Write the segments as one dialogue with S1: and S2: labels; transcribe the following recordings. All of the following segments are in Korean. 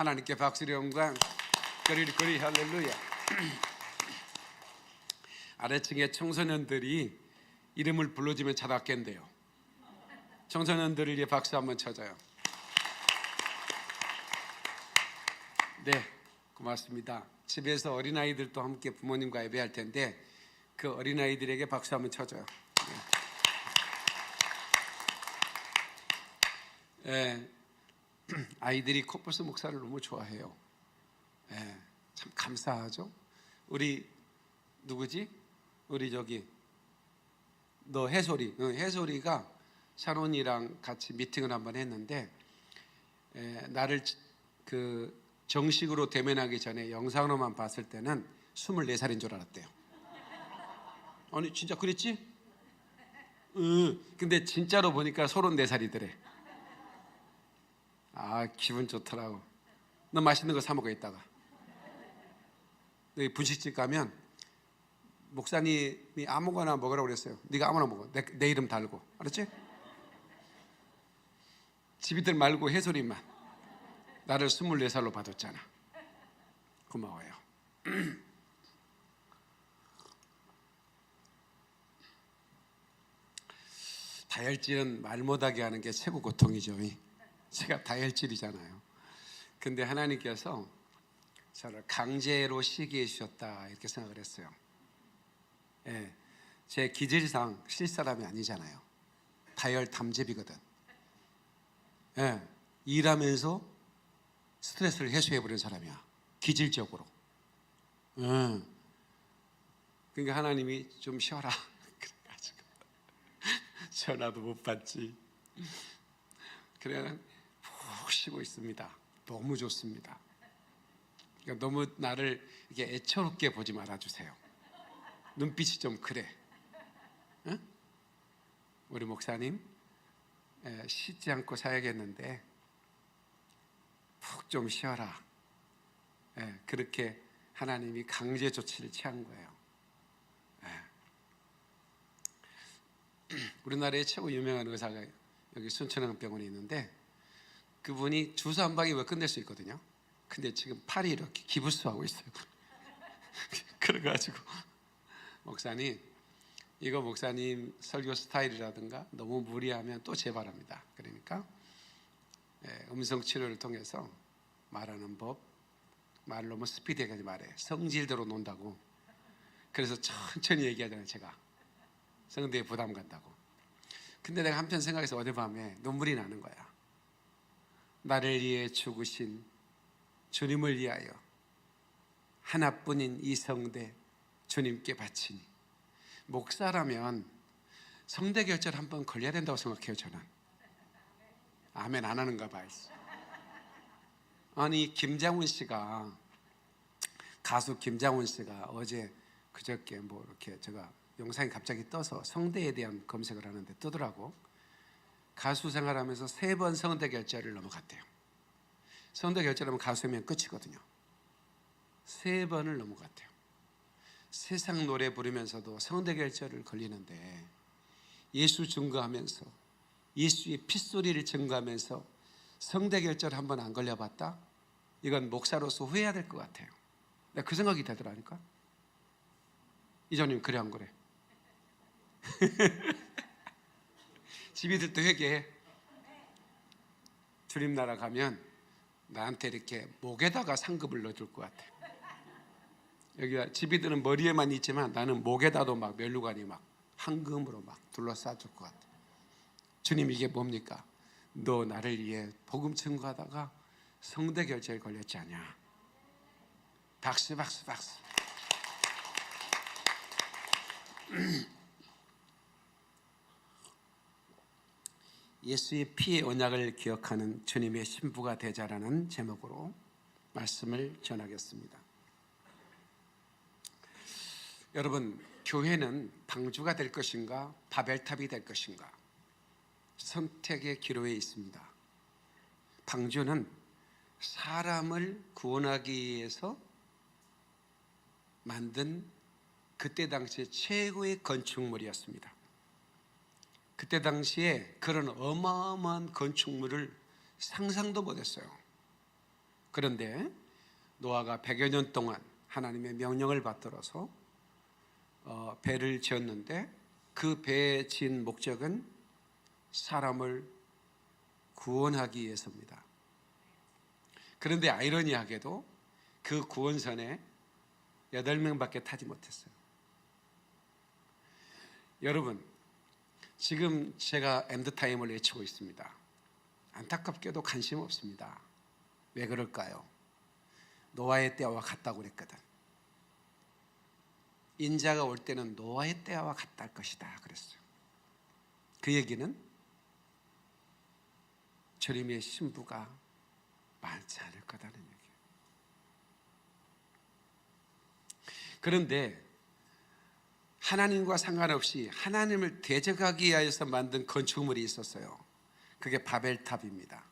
S1: 하나님께 박수리 영광. 거리 할렐루야. 아래층에 청소년들이 이름을 불러주면 잘 왔겠는데요. 청소년들을 위해 박수 한번 쳐줘요. 네, 고맙습니다. 집에서 어린아이들도 함께 부모님과 예배할 텐데 그 어린아이들에게 박수 한번 쳐줘요. 네. 아이들이 코뿔소 목사를 너무 좋아해요. 네, 참 감사하죠. 우리 누구지? 우리 저기 너 해솔이, 해솔이가 샤론이랑 같이 미팅을 한번 했는데 나를 그 정식으로 대면하기 전에 영상으로만 봤을 때는 24살인 줄 알았대요. 아니 진짜 그랬지? 근데 진짜로 보니까 34살이더래. 아, 기분 좋더라고. 너 맛있는 거 사 먹어 이따가. 너희 분식집 가면 목사님이 아무거나 먹으라고 그랬어요. 네가 아무거나 먹어. 내 이름 달고. 알았지? 집이들 말고 해솔이만. 나를 24살로 봐줬잖아. 고마워요. 다혈질은 말 못하게 하는 게 최고 고통이죠. 제가 다혈질이잖아요. 근데 하나님께서 저를 강제로 쉬게 해주셨다 이렇게 생각을 했어요. 예, 제 기질상 쉴 사람이 아니잖아요. 다혈담즙이거든. 예, 일하면서 스트레스를 해소해버리는 사람이야. 기질적으로. 그러니까 하나님이 좀 쉬어라 그래가지고 전화도 못 받지. 그래 푹 쉬고 있습니다. 너무 좋습니다. 그러니까 너무 나를 이렇게 애처롭게 보지 말아주세요. 눈빛이 좀 그래. 응? 우리 목사님 쉬지 않고 사야겠는데 푹 좀 쉬어라. 그렇게 하나님이 강제 조치를 취한 거예요. 우리나라의 최고 유명한 의사가 여기 순천향병원에 있는데 그분이 주사 한 방에 왜 끝낼 수 있거든요. 근데 지금 팔이 이렇게 기부스하고 있어요. 그래가지고 목사님, 이거 목사님 설교 스타일이라든가 너무 무리하면 또 재발합니다. 그러니까 음성 치료를 통해서 말하는 법, 말을 너무 스피디하게 말해. 성질대로 논다고. 그래서 천천히 얘기하잖아요. 제가 성대에 부담 간다고. 근데 내가 한편 생각해서 어젯밤에 눈물이 나는 거야. 나를 위해 죽으신 주님을 위하여 하나뿐인 이 성대 주님께 바치니. 목사라면 성대 결절 한번 걸려야 된다고 생각해요. 저는. 아멘 안 하는가 봐요. 아니 김장훈 씨가, 가수 김장훈 씨가 어제 그저께 뭐 이렇게 제가 영상이 갑자기 떠서 성대에 대한 검색을 하는데 뜨더라고. 가수 생활하면서 3번 성대 결절을 넘어갔대요. 성대 결절하면 가수면 끝이거든요. 3번을 넘어갔대요. 세상 노래 부르면서도 성대 결절을 걸리는데 예수 증거하면서 예수의 핏소리를 증거하면서 성대 결절 한번 안 걸려봤다? 이건 목사로서 후회해야 될 것 같아요. 내가 그 생각이 되더라니까. 이전님 그래 안 그래? 집이들 도 회개해. 주님 나라 가면 나한테 이렇게 목에다가 상급을 넣어줄 것 같아. 여기가 집이들은 머리에만 있지만 나는 목에다도 막 멜루간이 막 황금으로 막 둘러싸줄 것 같아. 주님 이게 뭡니까? 너 나를 위해 복음 증거하다가 성대 결절에 걸렸지 않냐? 박수 박수 박수. 예수의 피의 언약을 기억하는 주님의 신부가 되자라는 제목으로 말씀을 전하겠습니다. 여러분, 교회는 방주가 될 것인가 바벨탑이 될 것인가 선택의 기로에 있습니다. 방주는 사람을 구원하기 위해서 만든 그때 당시에 최고의 건축물이었습니다. 그때 당시에 그런 어마어마한 건축물을 상상도 못했어요. 그런데 노아가 100여 년 동안 하나님의 명령을 받들어서 배를 지었는데 그 배에 지은 목적은 사람을 구원하기 위해서입니다. 그런데 아이러니하게도 그 구원선에 8명밖에 타지 못했어요. 여러분, 지금 제가 엔드타임을 외치고 있습니다. 안타깝게도 관심 없습니다. 왜 그럴까요? 노아의 때와 같다고 그랬거든. 인자가 올 때는 노아의 때와 같을 것이다 그랬어요. 그 얘기는 주님의 신부가 많지 않을 거다는 얘기예요. 그런데 하나님과 상관없이 하나님을 대적하기 위해서 만든 건축물이 있었어요. 그게 바벨탑입니다.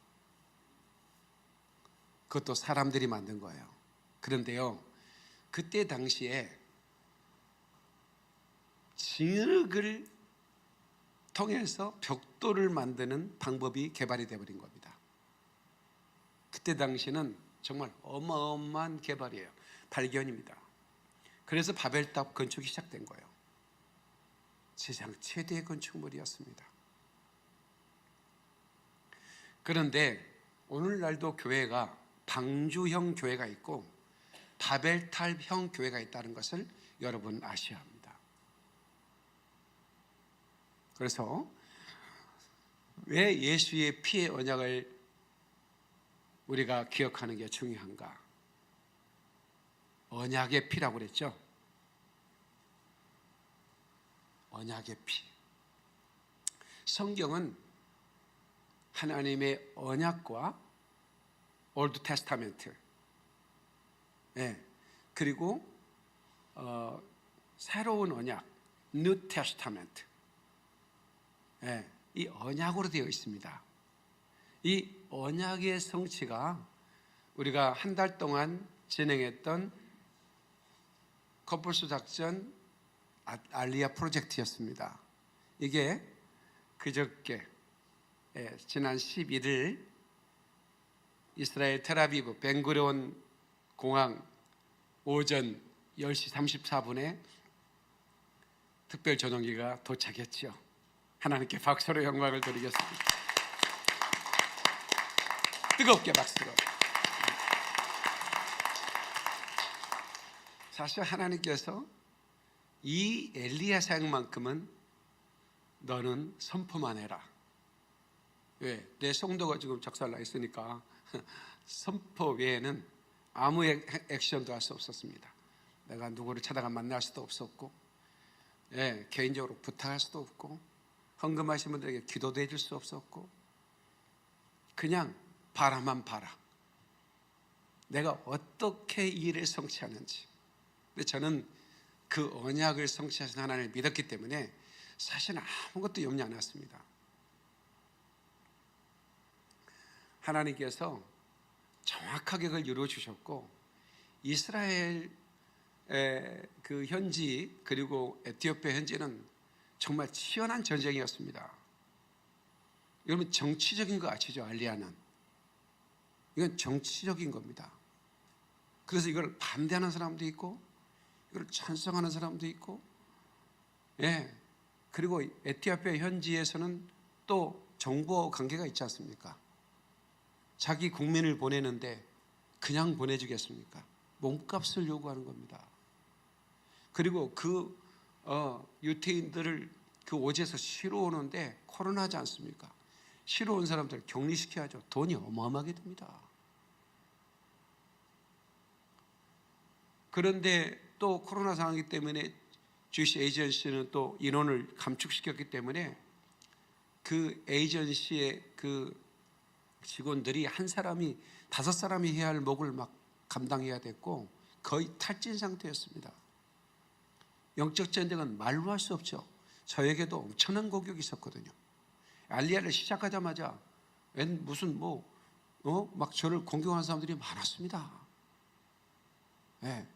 S1: 그것도 사람들이 만든 거예요. 그런데요, 그때 당시에 진흙을 통해서 벽돌을 만드는 방법이 개발이 되어버린 겁니다. 그때 당시는 정말 어마어마한 개발이에요. 발견입니다. 그래서 바벨탑 건축이 시작된 거예요. 세상 최대의 건축물이었습니다. 그런데 오늘날도 교회가 방주형 교회가 있고 바벨탑형 교회가 있다는 것을 여러분 아셔야 합니다. 그래서 왜 예수의 피의 언약을 우리가 기억하는 게 중요한가? 언약의 피라고 그랬죠? 언약의 피. 성경은 하나님의 언약과 올드 테스타멘트, 그리고 새로운 언약, 뉴 테스타멘트, 이 언약으로 되어 있습니다. 이 언약의 성취가 우리가 한 달 동안 진행했던 커플스 작전 알리아 프로젝트였습니다. 이게 그저께 지난 11일 이스라엘 텔아비브 벤구리온 공항 오전 10시 34분에 특별 전용기가 도착했지요. 하나님께 박수로 영광을 드리겠습니다. 뜨겁게 박수로. 사실 하나님께서 이 엘리야 사역만큼은 너는 선포만 해라. 왜? 내 성도가 지금 작살나 있으니까 선포 외에는 아무 액션도 할 수 없었습니다. 내가 누구를 찾아가 만날 수도 없었고, 개인적으로 부탁할 수도 없고, 헌금하신 분들에게 기도도 해줄 수 없었고, 그냥 바라만 봐라. 내가 어떻게 이 일을 성취하는지. 근데 저는 그 언약을 성취하신 하나님을 믿었기 때문에 사실은 아무것도 염려 안 했습니다. 하나님께서 정확하게 그걸 이루어 주셨고, 이스라엘 그 현지 그리고 에티오피아 현지는 정말 치열한 전쟁이었습니다. 여러분, 정치적인 거 아시죠? 알리아는 이건 정치적인 겁니다. 그래서 이걸 반대하는 사람도 있고 이걸 찬성하는 사람도 있고, 그리고 에티오피아 현지에서는 또 정부와 관계가 있지 않습니까? 자기 국민을 보내는데 그냥 보내주겠습니까? 몸값을 요구하는 겁니다. 그리고 그 유태인들을 그 오지에서 쉬러 오는데 코로나지 않습니까? 쉬러 온 사람들 격리시켜야죠. 돈이 어마어마하게 듭니다. 그런데 또 코로나 상황이기 때문에 주시 에이전시는 또 인원을 감축시켰기 때문에 그 에이전시의 그 직원들이 한 사람이 5사람이 해야 할 몫을 막 감당해야 됐고 거의 탈진 상태였습니다. 영적 전쟁은 말로 할 수 없죠. 저에게도 엄청난 공격이 있었거든요. 알리아를 시작하자마자 무슨 막 저를 공격하는 사람들이 많았습니다.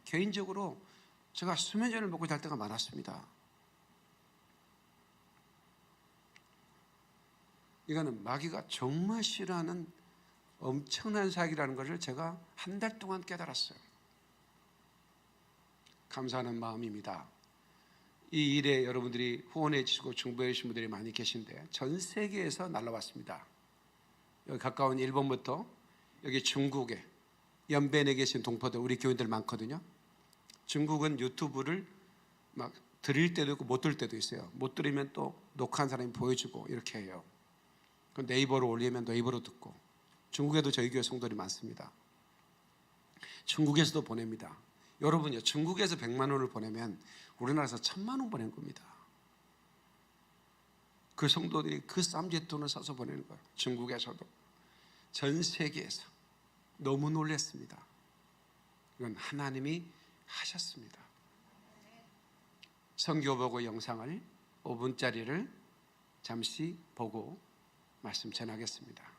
S1: 개인적으로 제가 수면제를 먹고 잘 때가 많았습니다. 이거는 마귀가 정말 싫어하는 엄청난 사역이라는 것을 제가 한 달 동안 깨달았어요. 감사하는 마음입니다. 이 일에 여러분들이 후원해 주시고 중보해 주신 분들이 많이 계신데 전 세계에서 날라왔습니다. 여기 가까운 일본부터 여기 중국에 연변에 계신 동포들, 우리 교인들 많거든요. 중국은 유튜브를 막 들을 때도 있고 못 들을 때도 있어요. 못 들으면 또 녹화한 사람이 보여주고 이렇게 해요. 그 네이버로 올리면 네이버로 듣고. 중국에도 저희 교회 성도들이 많습니다. 중국에서도 보냅니다. 여러분요, 중국에서 100만 원을 보내면 우리나라에서 1000만 원 보낸 겁니다. 그 성도들이 그 쌈짓돈을 써서 보내는 거예요. 중국에서도, 전 세계에서. 너무 놀랐습니다. 이건 하나님이 하셨습니다. 선교 보고 영상을 5분짜리를 잠시 보고 말씀 전하겠습니다.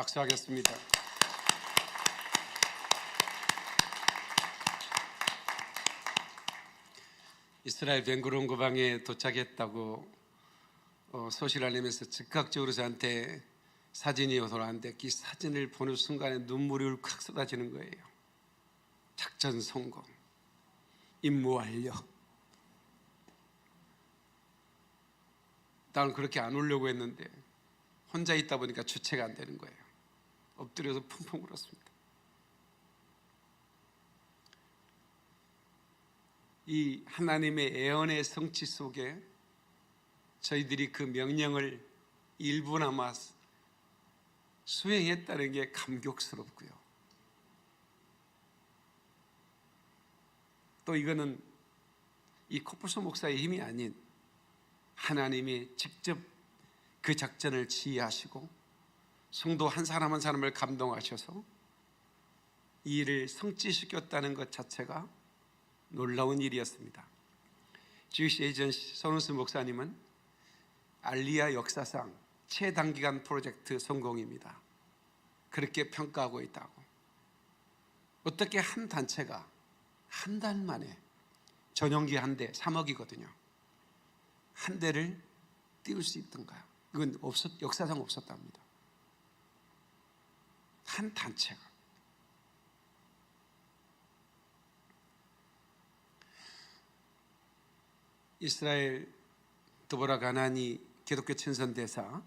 S1: 박수하겠습니다. 이스라엘 벤구론 고방에 도착했다고 소식을 알리면서 즉각적으로 저한테 사진이 돌아왔는데 그 사진을 보는 순간에 눈물이 울컥 쏟아지는 거예요. 작전 성공, 임무 완료. 나는 그렇게 안 울려고 했는데 혼자 있다 보니까 주체가 안 되는 거예요. 엎드려서 펑펑 울었습니다. 이 하나님의 애언의 성취 속에 저희들이 그 명령을 일부나마 수행했다는 게 감격스럽고요. 또 이거는 이 코뿔소 목사의 힘이 아닌 하나님이 직접 그 작전을 지휘하시고 성도 한 사람 한 사람을 감동하셔서 이 일을 성취시켰다는 것 자체가 놀라운 일이었습니다. 주이시 에이전시 손은수 목사님은 알리야 역사상 최단기간 프로젝트 성공입니다. 그렇게 평가하고 있다고. 어떻게 한 단체가 한 달 만에 전용기 한 대 3억이거든요. 한 대를 띄울 수 있던가? 이건 역사상 없었답니다. 한 단체가. 이스라엘 드보라 가나니 기독교 친선대사,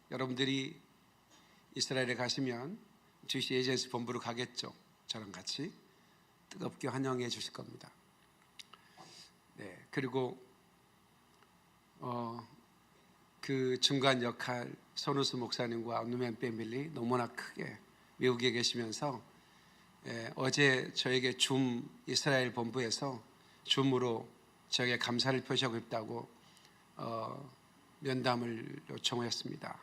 S1: 여러분들이 이스라엘에 가시면 주시 에이전시 본부로 가겠죠. 저랑 같이 뜨겁게 환영해 주실 겁니다. 그리고 그 중간 역할 손우수 목사님과 누멘 패밀리 너무나 크게 미국에 계시면서 어제 저에게 줌 이스라엘 본부에서 줌으로 저에게 감사를 표시하고 있다고 면담을 요청했습니다.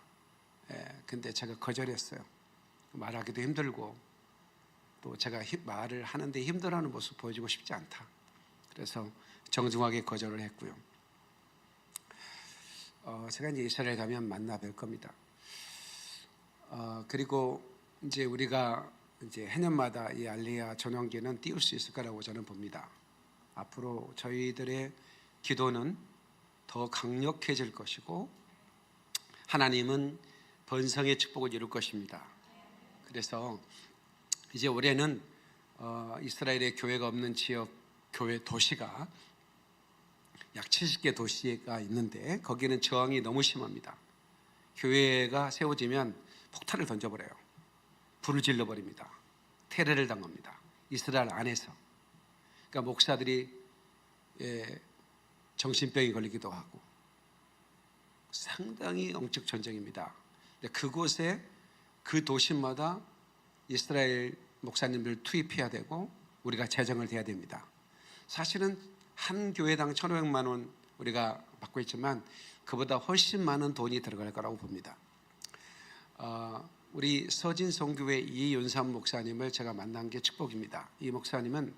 S1: 근데 제가 거절했어요. 말하기도 힘들고 또 제가 말을 하는데 힘들어하는 모습 보여주고 싶지 않다. 그래서 정중하게 거절을 했고요. 제가 이제 이스라엘 가면 만나 뵐 겁니다. 그리고 이제 우리가 이제 해년마다 이 알리야 전용기는 띄울 수 있을 거라고 저는 봅니다. 앞으로 저희들의 기도는 더 강력해질 것이고 하나님은 번성의 축복을 이룰 것입니다. 그래서 이제 올해는 이스라엘의 교회가 없는 지역 교회 도시가 약 70개 도시가 있는데 거기는 저항이 너무 심합니다. 교회가 세워지면 폭탄을 던져버려요. 불을 질러버립니다. 테러를 당합니다. 이스라엘 안에서. 그러니까 목사들이 정신병이 걸리기도 하고 상당히 영적 전쟁입니다. 그곳에 그 도시마다 이스라엘 목사님들 투입해야 되고 우리가 재정을 해야 됩니다. 사실은 한 교회당 1,500만 원 우리가 받고 있지만 그보다 훨씬 많은 돈이 들어갈 거라고 봅니다. 우리 서진성교회 이윤삼 목사님을 제가 만난 게 축복입니다. 이 목사님은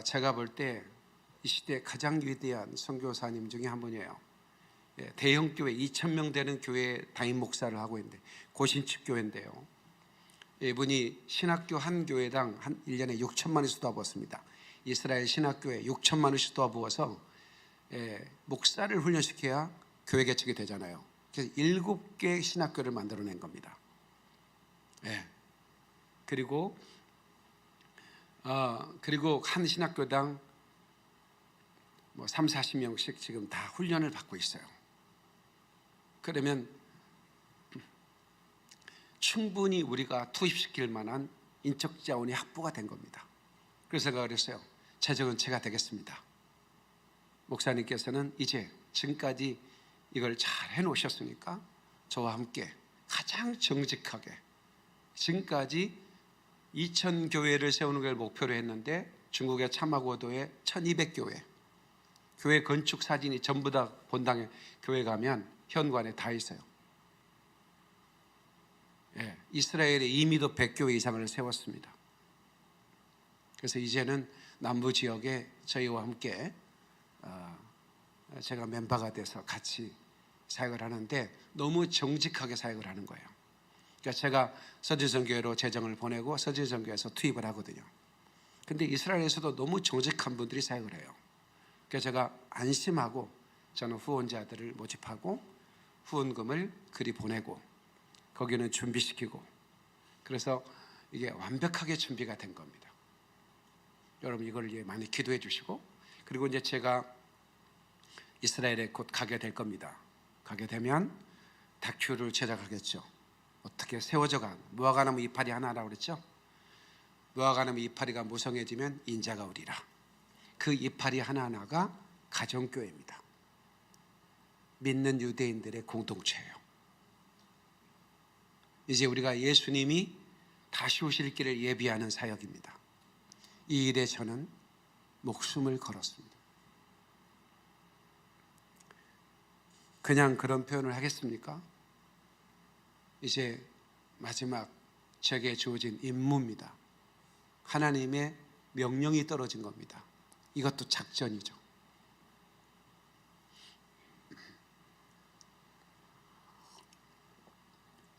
S1: 제가 볼 때 이 시대 가장 위대한 선교사님 중에 한 분이에요. 대형 교회 2,000명 되는 교회 담임 목사를 하고 있는데 고신축 교회인데요. 이분이 신학교 한 교회당 한 1년에 6천만 원씩 쏟아부었습니다. 이스라엘 신학교에 6천만 원씩 쏟아부어서 목사를 훈련시켜야 교회 개척이 되잖아요. 그래서 7개 신학교를 만들어낸 겁니다. 그리고 한 신학교당 뭐 3, 40명씩 지금 다 훈련을 받고 있어요. 그러면 충분히 우리가 투입시킬 만한 인적 자원이 확보가 된 겁니다. 그래서 제가 그랬어요. 재정은 제가 되겠습니다. 목사님께서는 이제 지금까지 이걸 잘 해놓으셨으니까 저와 함께 가장 정직하게 지금까지 2,000교회를 세우는 걸 목표로 했는데 중국의 차마고도에 1,200교회 교회 건축 사진이 전부 다 본당에 교회 가면 현관에 다 있어요. 이스라엘에 이미도 100교회 이상을 세웠습니다. 그래서 이제는 남부 지역에 저희와 함께 제가 멤버가 돼서 같이 사역을 하는데 너무 정직하게 사역을 하는 거예요. 그러니까 제가 서진성교회로 재정을 보내고 서진성교회에서 투입을 하거든요. 근데 이스라엘에서도 너무 정직한 분들이 사역을 해요. 그래서 제가 안심하고 저는 후원자들을 모집하고 후원금을 그리 보내고 거기는 준비시키고, 그래서 이게 완벽하게 준비가 된 겁니다. 여러분 이걸 많이 기도해 주시고, 그리고 이제 제가 이스라엘에 곧 가게 될 겁니다. 가게 되면 다큐를 제작하겠죠. 어떻게 세워져간 무화과나무 이파리 하나라고 그랬죠. 무화과나무 이파리가 무성해지면 인자가 오리라. 그 이파리 하나하나가 가정교회입니다. 믿는 유대인들의 공동체예요. 이제 우리가 예수님이 다시 오실 길을 예비하는 사역입니다. 이 일에 저는 목숨을 걸었습니다. 그냥 그런 표현을 하겠습니까? 이제 마지막 제게 주어진 임무입니다. 하나님의 명령이 떨어진 겁니다. 이것도 작전이죠.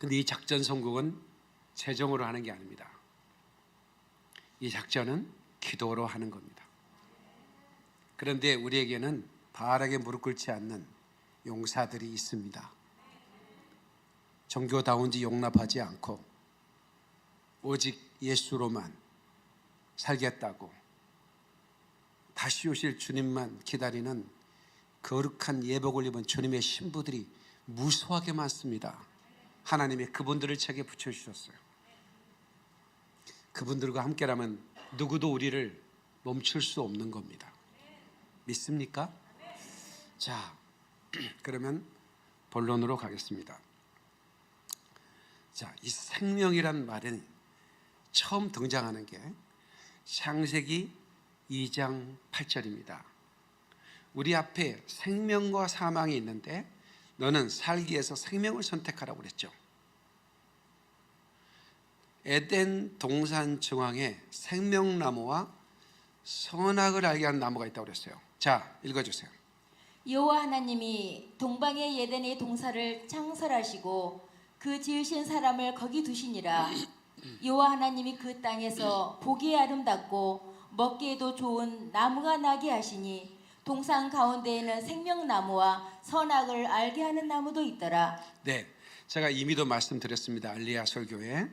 S1: 근데 이 작전 성공은 재정으로 하는 게 아닙니다. 이 작전은 기도로 하는 겁니다. 그런데 우리에게는 바알에게 무릎 꿇지 않는 용사들이 있습니다. 종교다운지 용납하지 않고 오직 예수로만 살겠다고 다시 오실 주님만 기다리는 거룩한 예복을 입은 주님의 신부들이 무수하게 많습니다. 하나님이 그분들을 책에 붙여주셨어요. 그분들과 함께라면 누구도 우리를 멈출 수 없는 겁니다. 믿습니까? 자, 그러면 본론으로 가겠습니다. 자, 이 생명이란 말은 처음 등장하는 게 창세기 2장 8절입니다. 우리 앞에 생명과 사망이 있는데 너는 살기 위해서 생명을 선택하라고 그랬죠. 에덴 동산 중앙에 생명나무와 선악을 알게 하는 나무가 있다고 그랬어요. 자, 읽어주세요.
S2: 여호와 하나님이 동방의 에덴의 동산을 창설하시고 그 지으신 사람을 거기 두시니라. 여호와 하나님이 그 땅에서 보기에 아름답고 먹기에도 좋은 나무가 나게 하시니 동산 가운데에는 생명나무와 선악을 알게 하는 나무도 있더라.
S1: 네, 제가 이미도 말씀드렸습니다. 알리야 설교에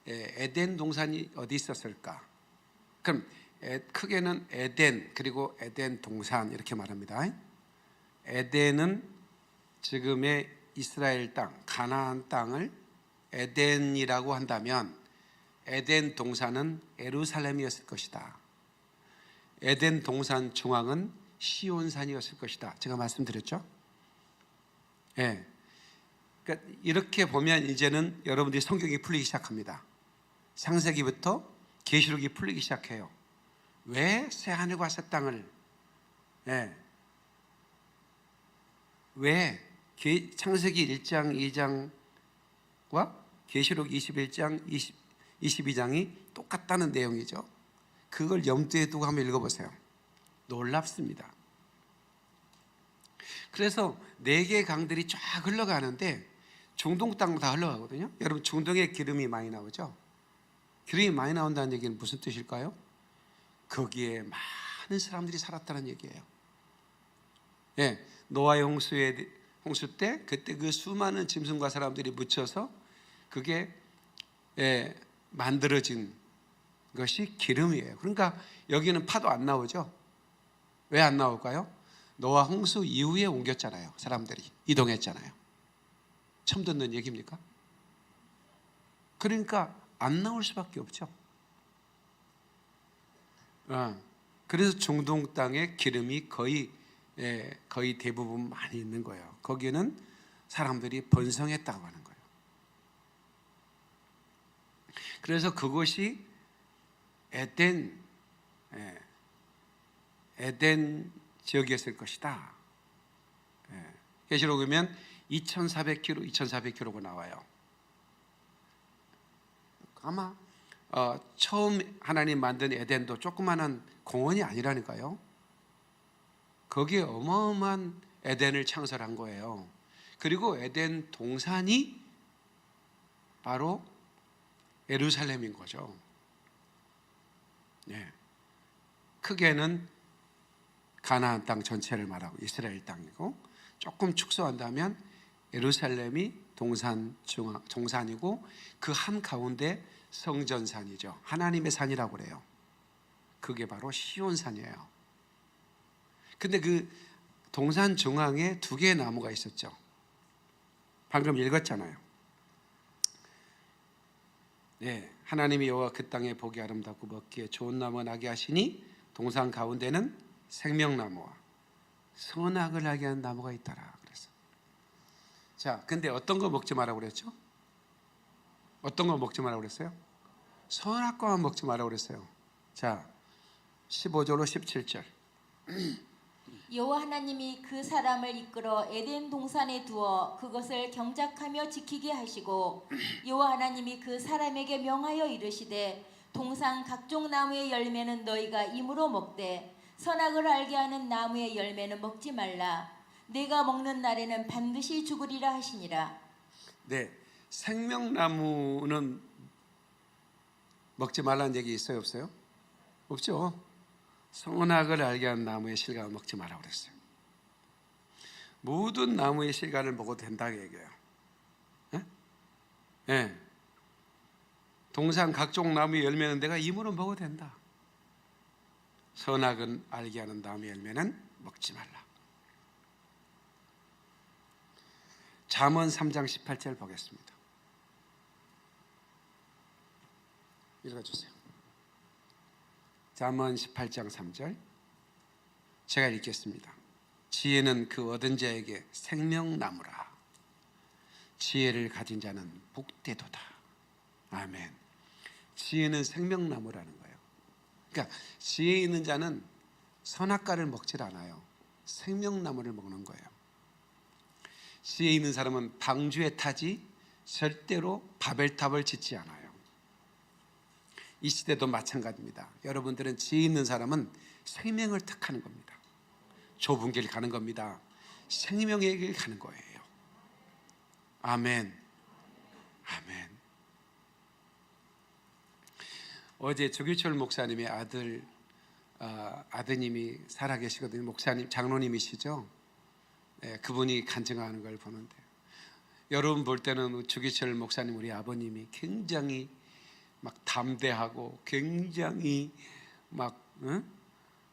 S1: 에덴 동산이 어디 있었을까? 그럼 크게는 에덴 그리고 에덴 동산 이렇게 말합니다. 에덴은 지금의 이스라엘 땅, 가나안 땅을 에덴이라고 한다면 에덴 동산은 예루살렘이었을 것이다. 에덴 동산 중앙은 시온산이었을 것이다. 제가 말씀드렸죠? 예. 그러니까 이렇게 보면 이제는 여러분들이 성경이 풀리기 시작합니다. 창세기부터 계시록이 풀리기 시작해요. 왜 새하늘과 새 땅을, 왜 창세기 1장 2장과 계시록 21장 22장이 똑같다는 내용이죠. 그걸 염두에 두고 한번 읽어보세요. 놀랍습니다. 그래서 4개의 강들이 쫙 흘러가는데 중동 땅 다 흘러가거든요. 여러분 중동에 기름이 많이 나오죠. 기름이 많이 나온다는 얘기는 무슨 뜻일까요? 거기에 많은 사람들이 살았다는 얘기예요. 예, 노아의 홍수 때 그때 그 수많은 짐승과 사람들이 묻혀서 그게 만들어진 것이 기름이에요. 그러니까 여기는 파도 안 나오죠. 왜 안 나올까요? 노아 홍수 이후에 옮겼잖아요. 사람들이 이동했잖아요. 처음 듣는 얘기입니까? 그러니까 안 나올 수밖에 없죠. 그래서 중동 땅에 기름이 거의 대부분 많이 있는 거예요. 거기는 사람들이 번성했다고 하는 거예요. 그래서 그곳이 에덴 지역이었을 것이다. 계시록 보면 2400km 나와요. 아마 처음 하나님 만든 에덴도 조그마한 공원이 아니라니까요. 거기에 어마어마한 에덴을 창설한 거예요. 그리고 에덴 동산이 바로 예루살렘인 거죠. 네. 크게는 가나안 땅 전체를 말하고 이스라엘 땅이고, 조금 축소한다면 예루살렘이 동산이고 그 한가운데 성전산이죠. 하나님의 산이라고 그래요. 그게 바로 시온산이에요. 근데 그 동산 중앙에 두 개의 나무가 있었죠. 방금 읽었잖아요. 네, 하나님이 여호와 그 땅에 보기 아름답고 먹기에 좋은 나무가 나게 하시니 동산 가운데는 생명나무와 선악을 알게 하는 나무가 있더라 그랬어. 자, 근데 어떤 거 먹지 말라고 그랬죠? 어떤 거 먹지 말라고 그랬어요? 선악과만 먹지 말라고 그랬어요. 자, 15절로 17절.
S2: 여호와 하나님이 그 사람을 이끌어 에덴 동산에 두어 그것을 경작하며 지키게 하시고 여호와 하나님이 그 사람에게 명하여 이르시되 동산 각종 나무의 열매는 너희가 임으로 먹되 선악을 알게 하는 나무의 열매는 먹지 말라. 내가 먹는 날에는 반드시 죽으리라 하시니라.
S1: 네, 생명나무는 먹지 말라는 얘기 있어요, 없어요? 없죠. 선악을 알게 하는 나무의 실과를 먹지 말라고 그랬어요. 모든 나무의 실과를 먹어도 된다고 얘기해요. 예? 네. 동산 각종 나무의 열매는 내가 임으로 먹어도 된다. 선악은 알게 하는 나무의 열매는 먹지 말라. 잠언 3장 18절 보겠습니다. 읽어주세요. 잠언 18장 3절 제가 읽겠습니다. 지혜는 그 얻은 자에게 생명나무라. 지혜를 가진 자는 복되도다. 아멘. 지혜는 생명나무라는 거예요. 그러니까 지혜 있는 자는 선악과를 먹질 않아요. 생명나무를 먹는 거예요. 지혜 있는 사람은 방주에 타지 절대로 바벨탑을 짓지 않아요. 이 시대도 마찬가지입니다. 여러분들은 지혜 있는 사람은 생명을 택하는 겁니다. 좁은 길 가는 겁니다. 생명의 길 가는 거예요. 아멘. 아멘. 어제 조규철 목사님의 아드님이 살아계시거든요. 목사님, 장로님이시죠. 네, 그분이 간증하는 걸 보는데, 여러분 볼 때는 조규철 목사님, 우리 아버님이 굉장히 막 담대하고 굉장히 막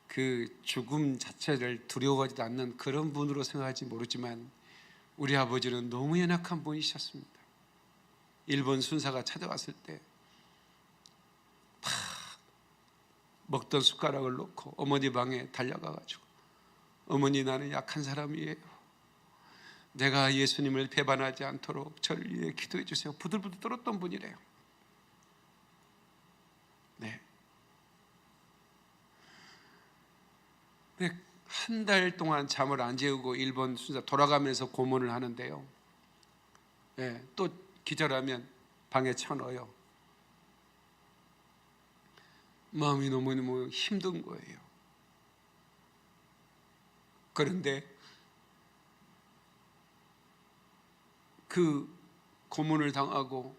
S1: 그 죽음 자체를 두려워하지도 않는 그런 분으로 생각할지 모르지만 우리 아버지는 너무 연약한 분이셨습니다. 일본 순사가 찾아왔을 때 팍 먹던 숟가락을 놓고 어머니 방에 달려가가지고, 어머니, 나는 약한 사람이에요. 내가 예수님을 배반하지 않도록 저를 위해 기도해 주세요. 부들부들 떨었던 분이래요. 네. 한 달 동안 잠을 안 재우고 일본 순사 돌아가면서 고문을 하는데요. 네, 또 기절하면 방에 쳐넣어요. 마음이 너무너무 힘든 거예요. 그런데 그 고문을 당하고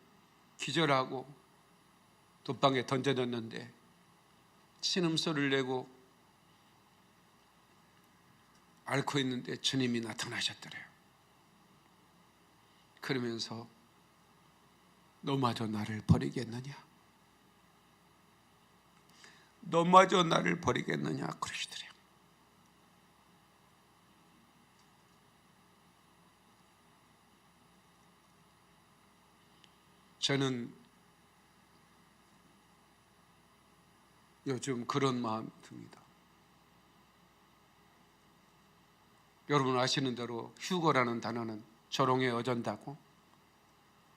S1: 기절하고 돛방에 던져졌는데 신음소리를 내고 앓고 있는데 주님이 나타나셨더래요. 그러면서 너마저 나를 버리겠느냐? 너마저 나를 버리겠느냐? 그러시더래요. 저는 요즘 그런 마음이 듭니다. 여러분 아시는 대로 휴거라는 단어는 조롱에 어전다고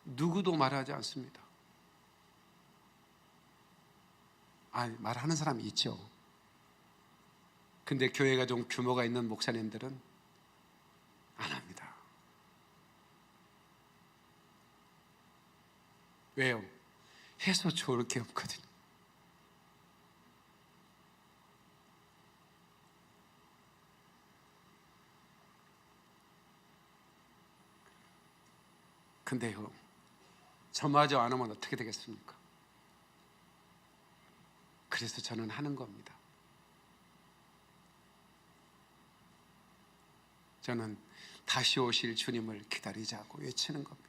S1: 누구도 말하지 않습니다. 말하는 사람이 있죠. 근데 교회가 좀 규모가 있는 목사님들은 안 합니다. 왜요? 해서 좋을 게 없거든요. 근데요, 저마저 안 하면 어떻게 되겠습니까? 그래서 저는 하는 겁니다. 저는 다시 오실 주님을 기다리자고 외치는 겁니다.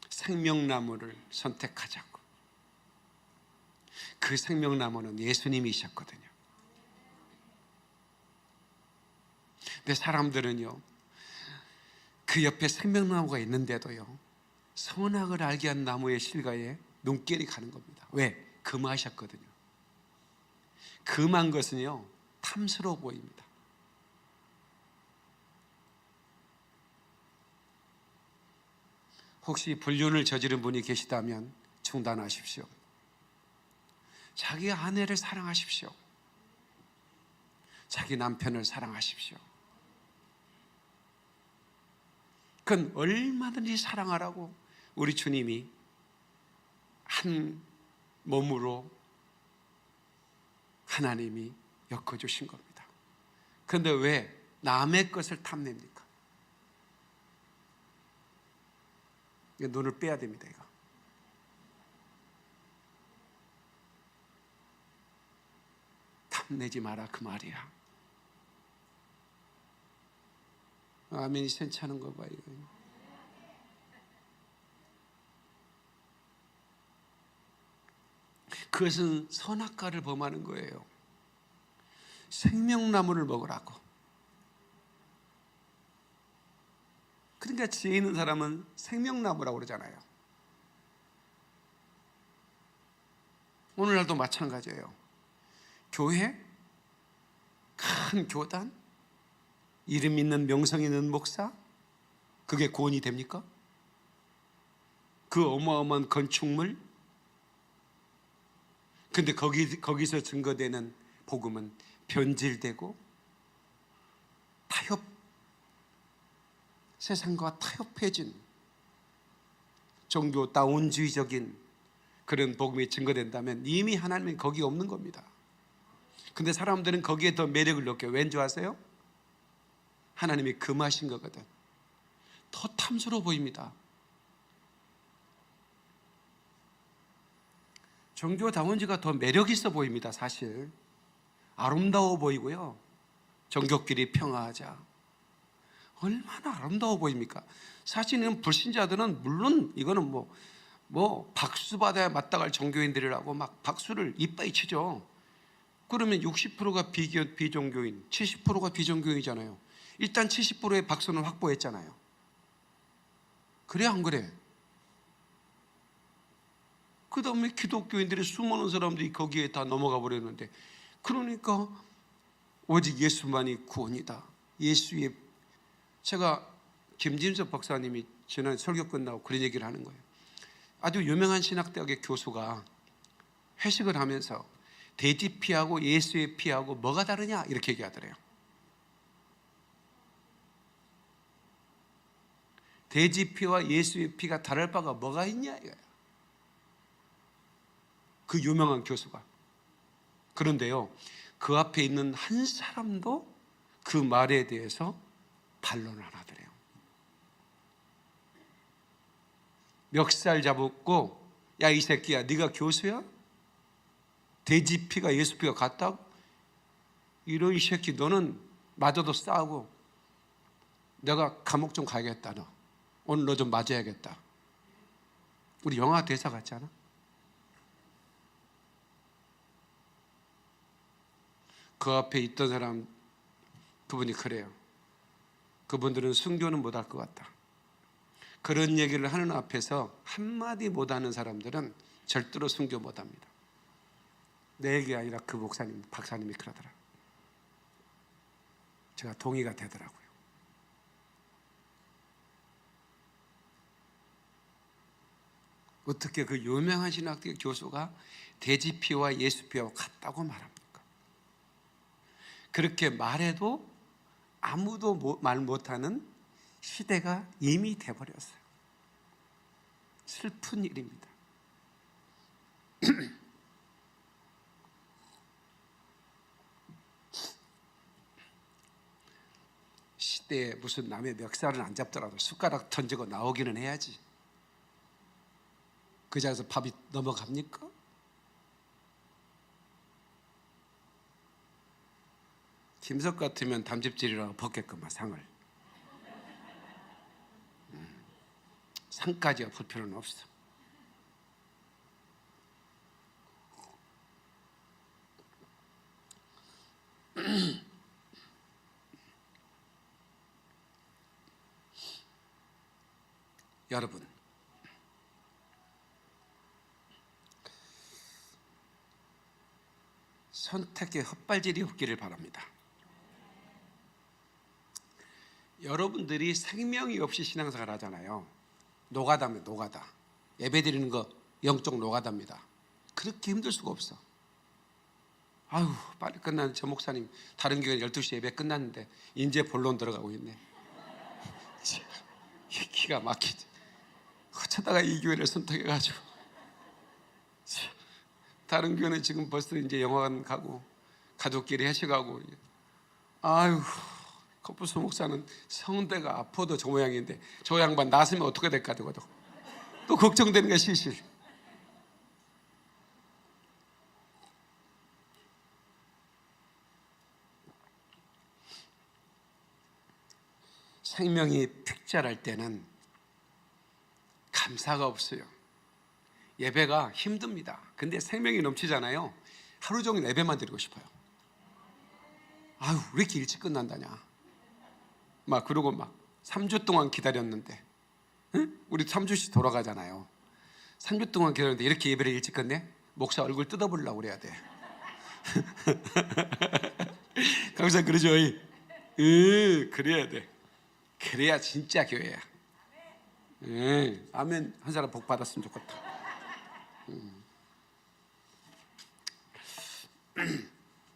S1: 생명나무를 선택하자고. 그 생명나무는 예수님이셨거든요. 근데 사람들은요, 그 옆에 생명나무가 있는데도요, 선악을 알게 한 나무의 실과에 눈길이 가는 겁니다. 왜? 금하셨거든요. 금한 것은요, 탐스러워 보입니다. 혹시 불륜을 저지른 분이 계시다면 중단하십시오. 자기 아내를 사랑하십시오. 자기 남편을 사랑하십시오. 그건 얼마든지 사랑하라고 우리 주님이 한 몸으로 하나님이 엮어주신 겁니다. 그런데 왜 남의 것을 탐냅니까? 눈을 빼야 됩니다. 이거. 탐내지 마라 그 말이야. 아멘이 센치하는 거 봐요. 그것은 선악과를 범하는 거예요. 생명나무를 먹으라고. 그러니까 지혜 있는 사람은 생명나무라고 그러잖아요. 오늘날도 마찬가지예요. 교회, 큰 교단, 이름 있는 명성 있는 목사, 그게 구원이 됩니까? 그 어마어마한 건축물, 근데 거기서 증거되는 복음은 변질되고 세상과 타협해진 종교 다운주의적인 그런 복음이 증거된다면 이미 하나님은 거기 없는 겁니다. 근데 사람들은 거기에 더 매력을 느껴요. 왠지 아세요? 하나님이 금하신 거거든. 더 탐스러워 보입니다. 종교다운주의가 더 매력 있어 보입니다. 사실 아름다워 보이고요, 종교끼리 평화하자, 얼마나 아름다워 보입니까? 사실은 불신자들은 물론 이거는 뭐 박수 받아야 마땅할 종교인들이라고 막 박수를 이빠이 치죠. 그러면 60%가 비종교인, 70%가 비종교인이잖아요. 일단 70%의 박수는 확보했잖아요. 그래 안 그래? 그 다음에 기독교인들이 수많은 사람들이 거기에 다 넘어가 버렸는데, 그러니까 오직 예수만이 구원이다. 제가 김진섭 박사님이 지난 설교 끝나고 그런 얘기를 하는 거예요. 아주 유명한 신학대학의 교수가 회식을 하면서 돼지 피하고 예수의 피하고 뭐가 다르냐 이렇게 얘기하더래요. 돼지 피와 예수의 피가 다를 바가 뭐가 있냐 이거예요. 그 유명한 교수가. 그런데요, 그 앞에 있는 한 사람도 그 말에 대해서 반론을 안 하더래요. 멱살 잡고, 야 이 새끼야, 네가 교수야? 돼지 피가 예수 피가 같다고? 이런 이 새끼, 너는 맞아도 싸우고 내가 감옥 좀 가야겠다. 너 오늘 너 좀 맞아야겠다. 우리 영화 대사 같지 않아? 그 앞에 있던 사람, 그분이 그래요. 그분들은 순교는 못할 것 같다. 그런 얘기를 하는 앞에서 한마디 못하는 사람들은 절대로 순교 못합니다. 내 얘기 아니라 그 박사님이 그러더라. 제가 동의가 되더라고요. 어떻게 그 유명한 신학대 교수가 돼지 피와 예수 피와 같다고 말합니까? 그렇게 말해도 아무도 말 못하는 시대가 이미 돼버렸어요. 슬픈 일입니다. 시대에 무슨 남의 멱살은 안 잡더라도 숟가락 던지고 나오기는 해야지. 그 자리에서 밥이 넘어갑니까? 김석 같으면 담즙질이라고 벗겠구만 상을. 상까지가 볼 필요는 없어. 여러분, 선택의 헛발질이 없기를 바랍니다. 여러분들이 생명이 없이 신앙생활 하잖아요. 노가다면 노가다. 예배 드리는 거 영적 노가다입니다. 그렇게 힘들 수가 없어. 아유, 빨리 끝나는 저 목사님 다른 교회 12시 예배 끝났는데 이제 본론 들어가고 있네. 기가 막히지. 어쩌다가 이 교회를 선택해가지고 다른 교회는 지금 벌써 이제 영화관 가고 가족끼리 회식하고. 아유, 커플스 목사는 성대가 아파도 저 모양인데 저 양반 나서면 어떻게 될까 또 걱정되는 게 실실. 생명이 픽자랄 때는 감사가 없어요. 예배가 힘듭니다. 근데 생명이 넘치잖아요. 하루 종일 예배만 드리고 싶어요. 아유, 왜 이렇게 일찍 끝난다냐. 막 그러고 막 3주 동안 기다렸는데, 응? 우리 3주씩 돌아가잖아요. 3주 동안 기다렸는데 이렇게 예배를 일찍 끝내? 목사 얼굴 뜯어보려고 그래야 돼. 강사 그러죠. 그래야 돼. 그래야 진짜 교회야. 아멘. 한 사람 복 받았으면 좋겠다.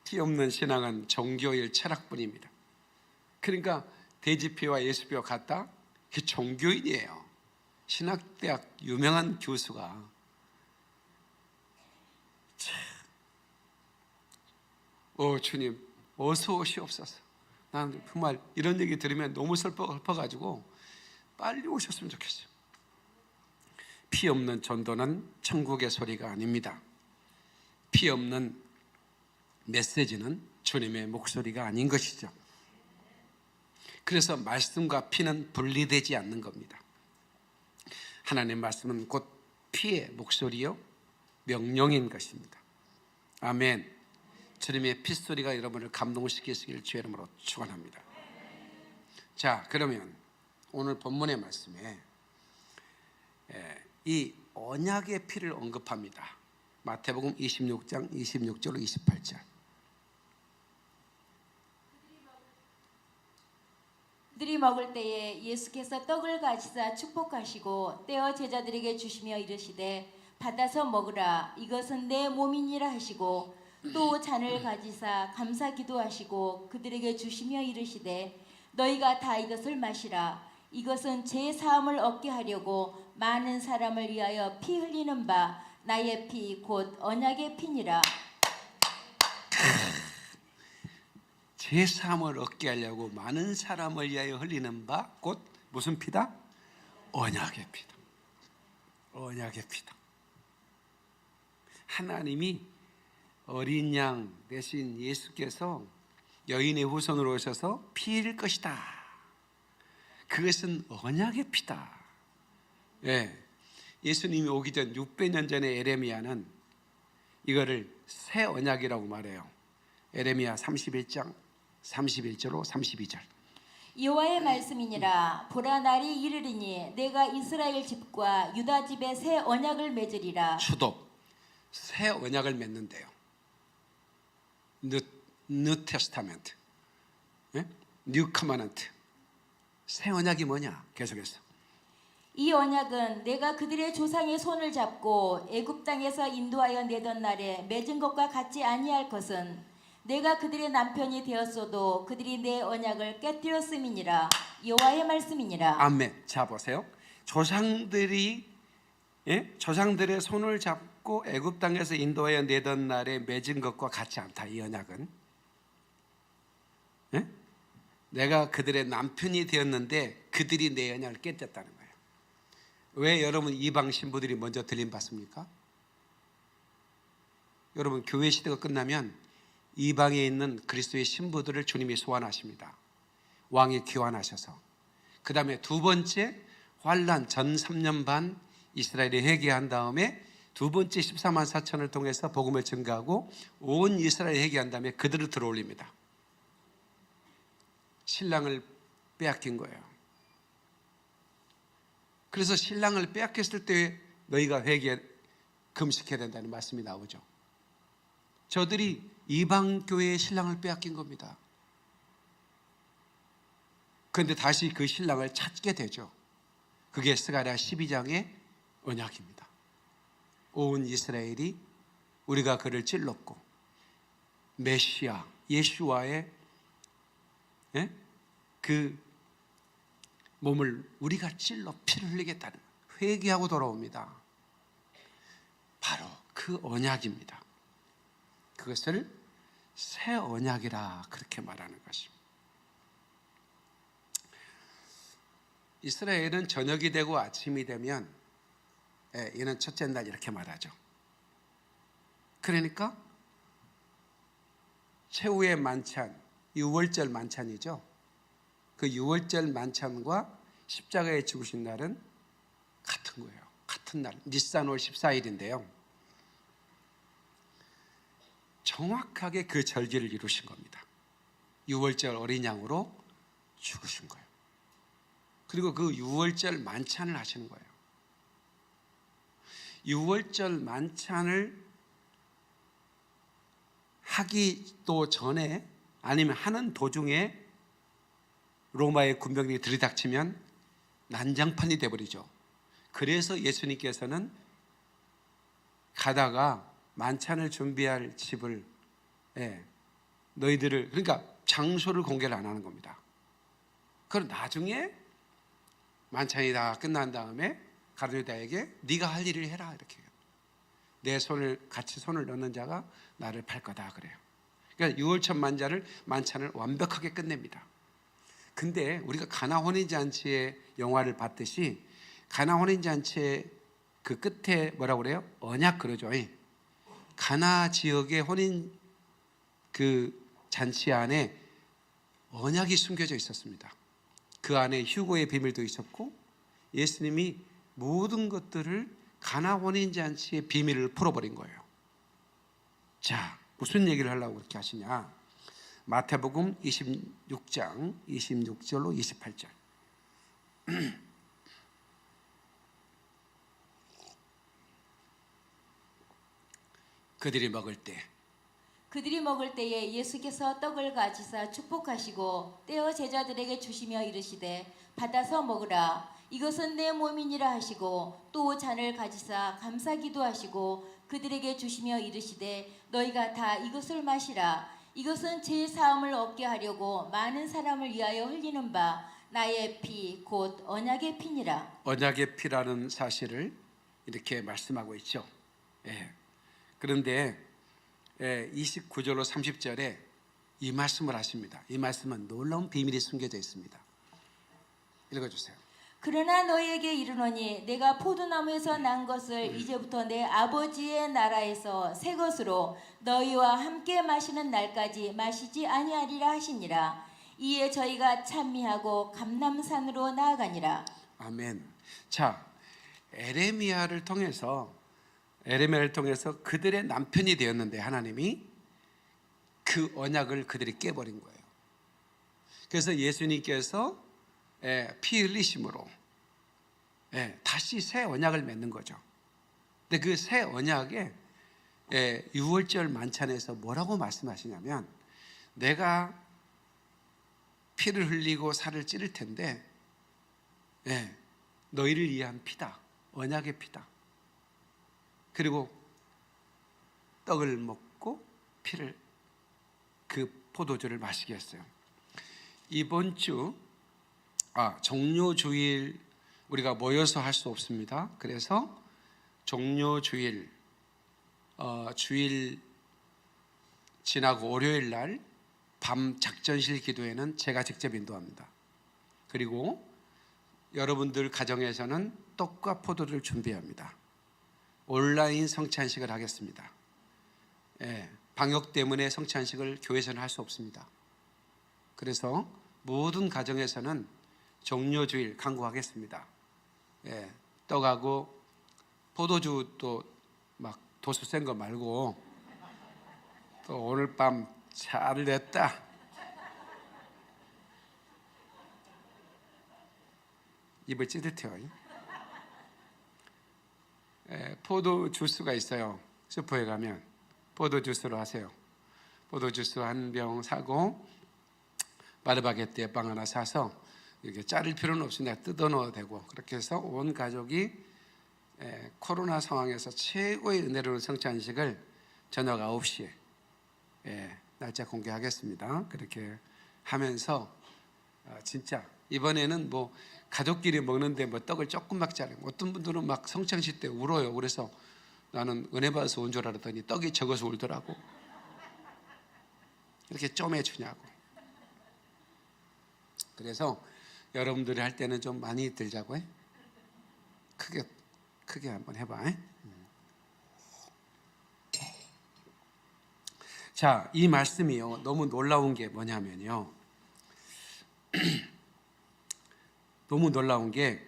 S1: 피 없는 신앙은 종교일 철학뿐입니다. 그러니까 대지피와 예수피와 같다? 그 종교인이에요. 신학대학 유명한 교수가 주님 어서 오시옵소서. 난 정말 이런 얘기 들으면 너무 슬퍼가지고 빨리 오셨으면 좋겠어요. 피 없는 전도는 천국의 소리가 아닙니다. 피 없는 메시지는 주님의 목소리가 아닌 것이죠. 그래서 말씀과 피는 분리되지 않는 겁니다. 하나님의 말씀은 곧 피의 목소리요 명령인 것입니다. 아멘. 주님의 핏소리가 여러분을 감동시키시길 주의 이름으로 축원합니다. 자, 그러면 오늘 본문의 말씀에 이 언약의 피를 언급합니다. 마태복음 26장 26절 28절.
S2: 그들이 먹을 때에 예수께서 떡을 가지사 축복하시고 떼어 제자들에게 주시며 이르시되 받아서 먹으라 이것은 내 몸이니라 하시고 또 잔을 가지사 감사 기도하시고 그들에게 주시며 이르시되 너희가 다 이것을 마시라 이것은 제 사함을 얻게 하려고 많은 사람을 위하여 피 흘리는 바 나의 피 곧 언약의 피니라.
S1: 제 사함을 얻게 하려고 많은 사람을 위하여 흘리는 바 곧 무슨 피다? 언약의 피다. 언약의 피다. 하나님이 어린 양 대신 예수께서 여인의 후손으로 오셔서 피 흘릴 것이다. 그것은 언약의 피다. 예수님이 오기 전 600년 전에 에레미야는 이거를 새 언약이라고 말해요. 에레미야 31장 31절로 32절.
S2: 여호와의 말씀이니라 보라 날이 이르리니 내가 이스라엘 집과 유다 집에 새 언약을 맺으리라.
S1: 수도 새 언약을 맺는데요. New Testament, New Covenant. 새 언약이 뭐냐? 계속해서
S2: 이 언약은 내가 그들의 조상의 손을 잡고 애굽 땅에서 인도하여 내던 날에 맺은 것과 같지 아니할 것은 내가 그들의 남편이 되었어도 그들이 내 언약을 깨뜨렸음이니라. 여호와의 말씀이니라.
S1: 아멘. 자 보세요. 조상들의 손을 잡고 애굽 땅에서 인도하여 내던 날에 맺은 것과 같지 않다. 이 언약은 내가 그들의 남편이 되었는데 그들이 내 언약을 깨뜨렸다는 거예요. 왜 여러분 이방 신부들이 먼저 들림 받습니까? 여러분 교회 시대가 끝나면 이방에 있는 그리스도의 신부들을 주님이 소환하십니다. 왕이 귀환하셔서. 그 다음에 두 번째 환란 전 3년 반 이스라엘이 회개한 다음에 두 번째 14만 4천을 통해서 복음을 증가하고 온 이스라엘이 회개한 다음에 그들을 들어올립니다. 신랑을 빼앗긴 거예요. 그래서 신랑을 빼앗겼을 때 너희가 회개 금식해야 된다는 말씀이 나오죠. 저들이 이방 교회의 신랑을 빼앗긴 겁니다. 그런데 다시 그 신랑을 찾게 되죠. 그게 스가랴 12장의 언약입니다. 온 이스라엘이 우리가 그를 찔렀고 메시아 예수와의 그 몸을 우리가 찔러 피를 흘리겠다는 회개하고 돌아옵니다. 바로 그 언약입니다. 그것을 새 언약이라 그렇게 말하는 것입니다. 이스라엘은 저녁이 되고 아침이 되면 얘는 첫째 날 이렇게 말하죠. 그러니까 최후의 만찬, 유월절 만찬이죠. 그 유월절 만찬과 십자가에 죽으신 날은 같은 거예요. 같은 날, 니산월 14일인데요. 정확하게 그 절기를 이루신 겁니다. 유월절 어린 양으로 죽으신 거예요. 그리고 그 유월절 만찬을 하시는 거예요. 유월절 만찬을 하기 또 전에 아니면 하는 도중에 로마의 군병들이 들이닥치면 난장판이 되어버리죠. 그래서 예수님께서는 가다가 만찬을 준비할 집을 너희들을 그러니까 장소를 공개를 안 하는 겁니다. 그럼 나중에 만찬이 다 끝난 다음에 가룟유다에게 네가 할 일을 해라 이렇게 해요. 내 손을 같이 손을 넣는 자가 나를 팔 거다 그래요. 그러니까 유월절 만찬을 완벽하게 끝냅니다. 근데 우리가 가나 혼인잔치의 영화를 봤듯이 가나 혼인잔치의 그 끝에 뭐라고 그래요? 언약 그러죠. 가나 지역의 혼인 그 잔치 안에 언약이 숨겨져 있었습니다. 그 안에 휴거의 비밀도 있었고 예수님이 모든 것들을 가나 혼인잔치의 비밀을 풀어버린 거예요. 자, 무슨 얘기를 하려고 그렇게 하시냐? 마태복음 26장 26절로 28절. 그들이 먹을 때에
S2: 예수께서 떡을 가지사 축복하시고 떼어 제자들에게 주시며 이르시되 받아서 먹으라 이것은 내 몸이니라 하시고 또 잔을 가지사 감사 기도하시고 그들에게 주시며 이르시되 너희가 다 이것을 마시라 이것은 제 사함을 얻게 하려고 많은 사람을 위하여 흘리는 바 나의 피 곧 언약의 피니라.
S1: 언약의 피라는 사실을 이렇게 말씀하고 있죠. 그런데 29절로 30절에 이 말씀을 하십니다. 이 말씀은 놀라운 비밀이 숨겨져 있습니다. 읽어주세요.
S2: 그러나 너희에게 이르노니 내가 포도나무에서 난 것을 이제부터 내 아버지의 나라에서 새 것으로 너희와 함께 마시는 날까지 마시지 아니하리라 하시니라. 이에 저희가 찬미하고 감람산으로 나아가니라.
S1: 아멘. 자, 에레미야를 통해서 그들의 남편이 되었는데 하나님이 그 언약을 그들이 깨버린 거예요. 그래서 예수님께서 피 흘리심으로 다시 새 언약을 맺는 거죠. 근데 그 새 언약에 유월절 만찬에서 뭐라고 말씀하시냐면 내가 피를 흘리고 살을 찌를 텐데 너희를 위한 피다. 언약의 피다. 그리고 떡을 먹고 피를 그 포도주를 마시게 했어요. 이번 주 종료주일 우리가 모여서 할 수 없습니다. 그래서 밤 작전실 기도회는 제가 직접 인도합니다. 그리고 여러분들 가정에서는 떡과 포도를 준비합니다. 온라인 성찬식을 하겠습니다. 예, 방역 때문에 성찬식을 교회에서는 할 수 없습니다. 그래서 모든 가정에서는 종료주일 강구하겠습니다. 예, 떡하고 포도주 또 막 도수 센 거 말고 또 오늘 밤 잘 됐다. 입을 찌릿해요. 예, 포도 주스가 있어요. 슈퍼에 가면 포도 주스로 하세요. 포도 주스 한 병 사고 마르바게뜨에 빵 하나 사서 이렇게 자를 필요는 없이 내가 뜯어 넣어도 되고, 그렇게 해서 온 가족이 코로나 상황에서 최고의 은혜로운 성찬식을 저녁 9시에 날짜 공개하겠습니다. 그렇게 하면서 진짜 이번에는 뭐 가족끼리 먹는데 뭐 떡을 조금밖에 안 해요. 어떤 분들은 막 성찬식 때 울어요. 그래서 나는 은혜 받아서 온 줄 알았더니 떡이 적어서 울더라고. 이렇게 쪼매주냐고. 그래서 여러분들이 할 때는 좀 많이 들자고 해. 크게 한번 해봐. 자, 이 말씀이요, 너무 놀라운 게 뭐냐면요, 너무 놀라운 게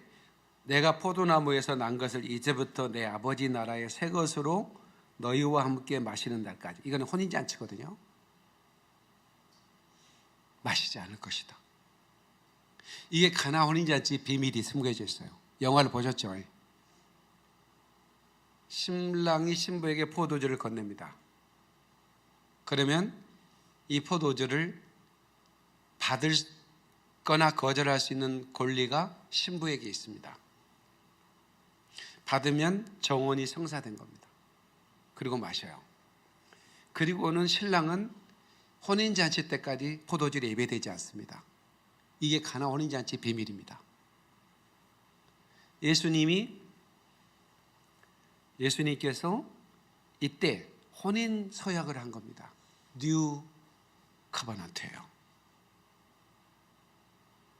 S1: 내가 포도나무에서 난 것을 이제부터 내 아버지 나라의 새 것으로 너희와 함께 마시는 날까지. 이거는 혼인잔치거든요. 마시지 않을 것이다. 이게 가나 혼인잔치 비밀이 숨겨져 있어요. 영화를 보셨죠? 신랑이 신부에게 포도주를 건넵니다. 그러면 이 포도주를 받을 거나 거절할 수 있는 권리가 신부에게 있습니다. 받으면 정혼이 성사된 겁니다. 그리고 마셔요. 그리고는 신랑은 혼인잔치 때까지 포도주를 예배되지 않습니다. 이게 가나 혼인잔치 비밀입니다. 예수님께서 이때 혼인 서약을 한 겁니다. 뉴 커버넌트예요.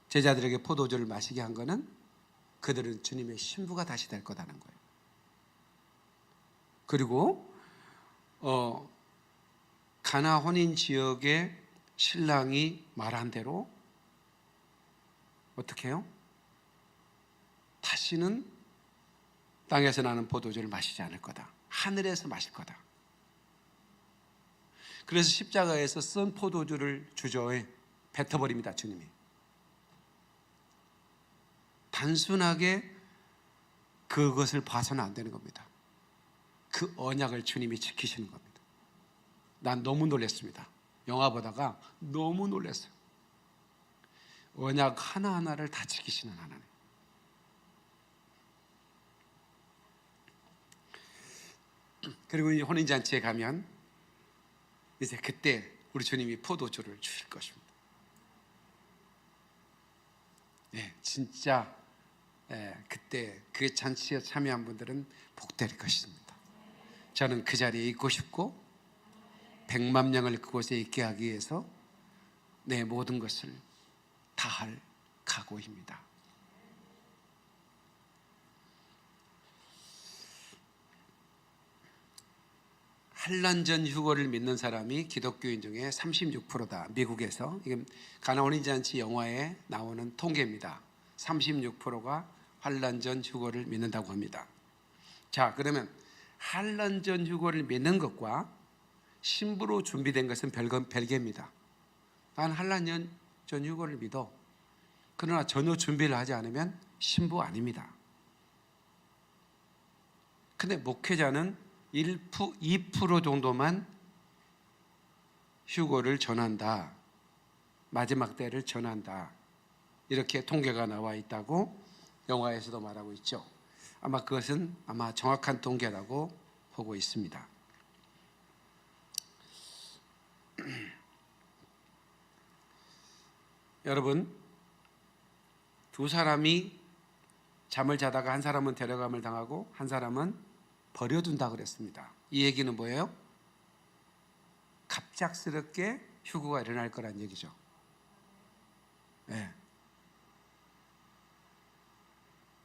S1: 제자들에게 포도주를 마시게 한 거는 그들은 주님의 신부가 다시 될 거다는 거예요. 그리고 가나 혼인 지역의 신랑이 말한 대로 어떻게 해요? 다시는 땅에서 나는 포도주를 마시지 않을 거다. 하늘에서 마실 거다. 그래서 십자가에서 쓴 포도주를 주저에 뱉어버립니다. 주님이. 단순하게 그것을 봐서는 안 되는 겁니다. 그 언약을 주님이 지키시는 겁니다. 난 너무 놀랐습니다. 영화 보다가 너무 놀랐어요. 언약 하나하나를 다 지키시는 하나님. 그리고 이 혼인잔치에 가면 이제 그때 우리 주님이 포도주를 주실 것입니다. 진짜 그때 그 잔치에 참여한 분들은 복될 것입니다. 저는 그 자리에 있고 싶고 100만 명을 그곳에 있게 하기 위해서 내 모든 것을 다할 각오입니다. 한란전 휴거를 믿는 사람이 기독교인 중에 36%다. 미국에서. 이게 가나 혼인잔치 영화에 나오는 통계입니다. 36%가 한란전 휴거를 믿는다고 합니다. 자, 그러면 한란전 휴거를 믿는 것과 신부로 준비된 것은 별개입니다. 난 한란전 휴거를 믿어. 그러나 전혀 준비를 하지 않으면 신부 아닙니다. 근데 목회자는 2% 정도만 휴거를 전한다. 마지막 때를 전한다. 이렇게 통계가 나와 있다고 영화에서도 말하고 있죠. 아마 그것은 정확한 통계라고 보고 있습니다. 여러분, 두 사람이 잠을 자다가 한 사람은 데려감을 당하고 한 사람은 버려둔다 그랬습니다. 이 얘기는 뭐예요? 갑작스럽게 휴거가 일어날 거란 얘기죠. 예.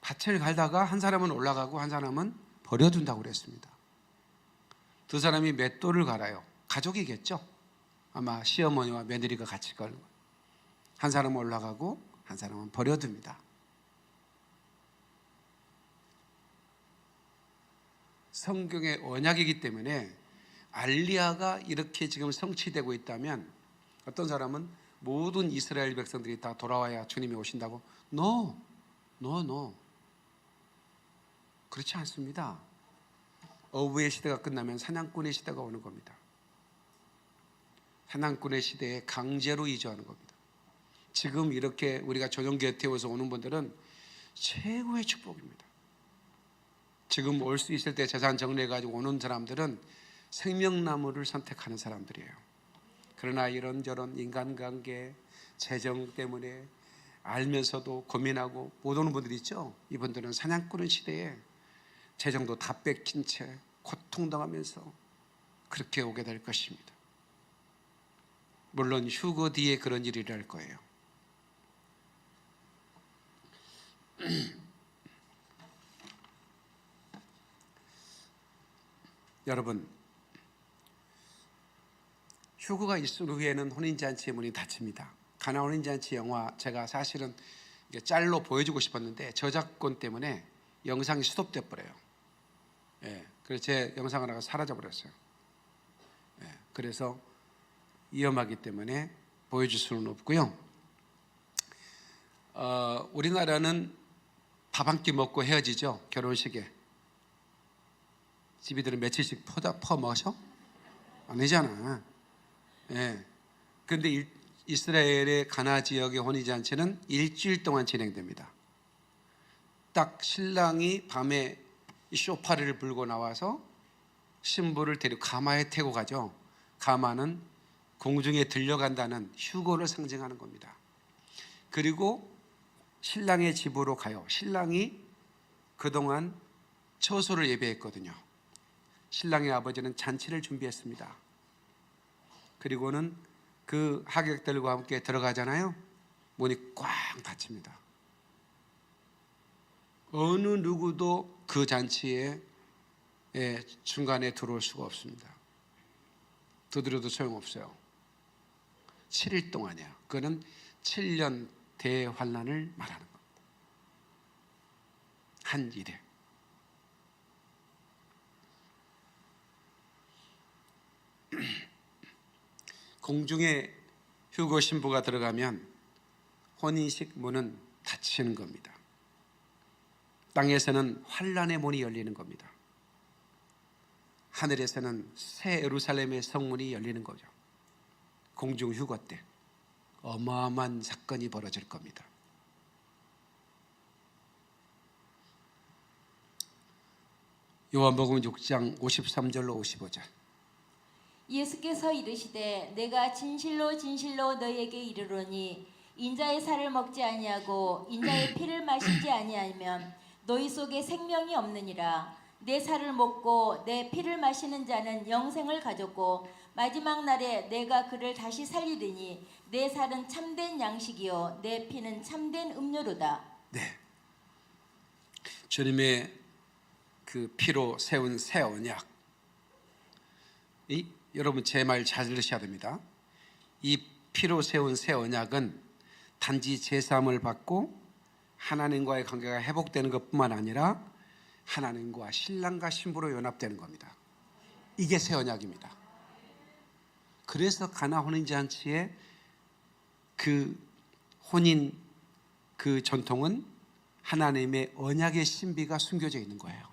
S1: 밭을 갈다가 한 사람은 올라가고 한 사람은 버려둔다고 그랬습니다. 두 사람이 맷돌을 갈아요. 가족이겠죠. 아마 시어머니와 며느리가 같이 걸고, 한 사람은 올라가고 한 사람은 버려둡니다. 성경의 언약이기 때문에 알리야가 이렇게 지금 성취되고 있다면, 어떤 사람은 모든 이스라엘 백성들이 다 돌아와야 주님이 오신다고? No. 그렇지 않습니다. 어부의 시대가 끝나면 사냥꾼의 시대가 오는 겁니다. 사냥꾼의 시대에 강제로 이주하는 겁니다. 지금 이렇게 우리가 조정교회 태워서 오는 분들은 최고의 축복입니다. 지금 올 수 있을 때 재산 정리해가지고 오는 사람들은 생명나무를 선택하는 사람들이에요. 그러나 이런저런 인간관계, 재정 때문에 알면서도 고민하고 못 오는 분들 있죠. 이분들은 사냥꾼의 시대에 재정도 다 뺏긴 채 고통당하면서 그렇게 오게 될 것입니다. 물론 휴거 뒤에 그런 일이 일어날 거예요. 여러분, 휴거가 있은 후에는 혼인잔치의 문이 닫힙니다. 가나 혼인잔치 영화, 제가 사실은 짤로 보여주고 싶었는데 저작권 때문에 영상이 스톱돼 버려요. 예, 그래서 제 영상 하나가 사라져 버렸어요. 예, 그래서 위험하기 때문에 보여줄 수는 없고요. 우리나라는 밥 한 끼 먹고 헤어지죠. 결혼식에 집이들은 며칠씩 퍼먹으셔? 아니잖아. 예. 근데 이스라엘의 가나 지역의 혼인잔치는 일주일 동안 진행됩니다. 딱 신랑이 밤에 이 쇼파리를 불고 나와서 신부를 데리고 가마에 태고 가죠. 가마는 공중에 들려간다는 휴거를 상징하는 겁니다. 그리고 신랑의 집으로 가요. 신랑이 그동안 처소를 예배했거든요. 신랑의 아버지는 잔치를 준비했습니다. 그리고는 그 하객들과 함께 들어가잖아요. 문이 꽉 닫힙니다. 어느 누구도 그 잔치에 중간에 들어올 수가 없습니다. 두드려도 소용없어요. 7일 동안이야. 그거는 7년 대환란을 말하는 겁니다. 한 일에. 공중에 휴거 신부가 들어가면 혼인식 문은 닫히는 겁니다. 땅에서는 환란의 문이 열리는 겁니다. 하늘에서는 새 예루살렘의 성문이 열리는 거죠. 공중 휴거 때 어마어마한 사건이 벌어질 겁니다. 요한복음 6장 53절로 55절.
S2: 예수께서 이르시되 내가 진실로 진실로 너희에게 이르노니 인자의 살을 먹지 아니하고 인자의 피를 마시지 아니하면 너희 속에 생명이 없느니라. 내 살을 먹고 내 피를 마시는 자는 영생을 가졌고 마지막 날에 내가 그를 다시 살리리니 내 살은 참된 양식이요 내 피는 참된 음료로다.
S1: 네, 주님의 그 피로 세운 새 언약. 여러분 제 말 잘 들으셔야 됩니다. 이 피로 세운 새 언약은 단지 제사함을 받고 하나님과의 관계가 회복되는 것뿐만 아니라 하나님과 신랑과 신부로 연합되는 겁니다. 이게 새 언약입니다. 그래서 가나 혼인잔치의 그 혼인 그 전통은 하나님의 언약의 신비가 숨겨져 있는 거예요.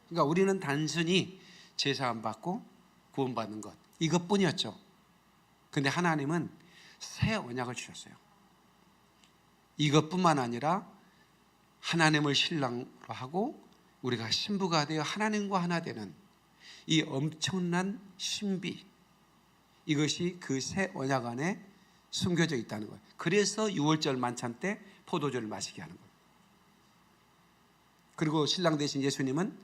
S1: 그러니까 우리는 단순히 제사함 받고 구원받는 것 이것뿐이었죠. 그런데 하나님은 새 언약을 주셨어요. 이것뿐만 아니라 하나님을 신랑으로 하고 우리가 신부가 되어 하나님과 하나 되는 이 엄청난 신비, 이것이 그 새 언약 안에 숨겨져 있다는 거예요. 그래서 유월절 만찬 때 포도주를 마시게 하는 거예요. 그리고 신랑 되신 예수님은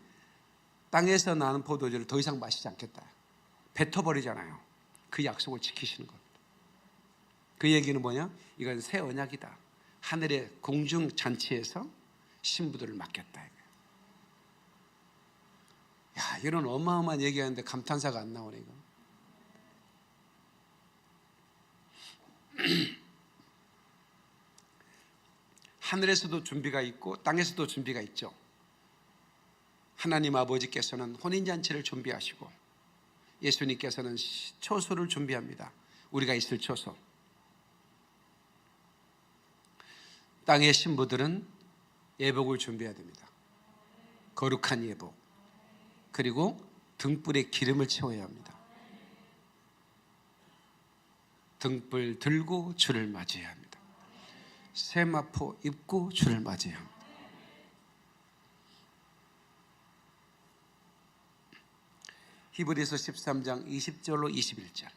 S1: 땅에서 나는 포도주를 더 이상 마시지 않겠다, 뱉어버리잖아요. 그 약속을 지키시는 겁니다. 그 얘기는 뭐냐? 이건 새 언약이다. 하늘의 공중 잔치에서 신부들을 맡겼다. 야, 이런 어마어마한 얘기하는데 감탄사가 안 나오네 이거. 하늘에서도 준비가 있고 땅에서도 준비가 있죠. 하나님 아버지께서는 혼인잔치를 준비하시고 예수님께서는 초소를 준비합니다. 우리가 있을 초소. 땅의 신부들은 예복을 준비해야 됩니다. 거룩한 예복. 그리고 등불에 기름을 채워야 합니다. 등불 들고 주를 맞이해야 합니다. 세마포 입고 주를 맞이해야 합니다. 히브리서 13장 20절로 21절.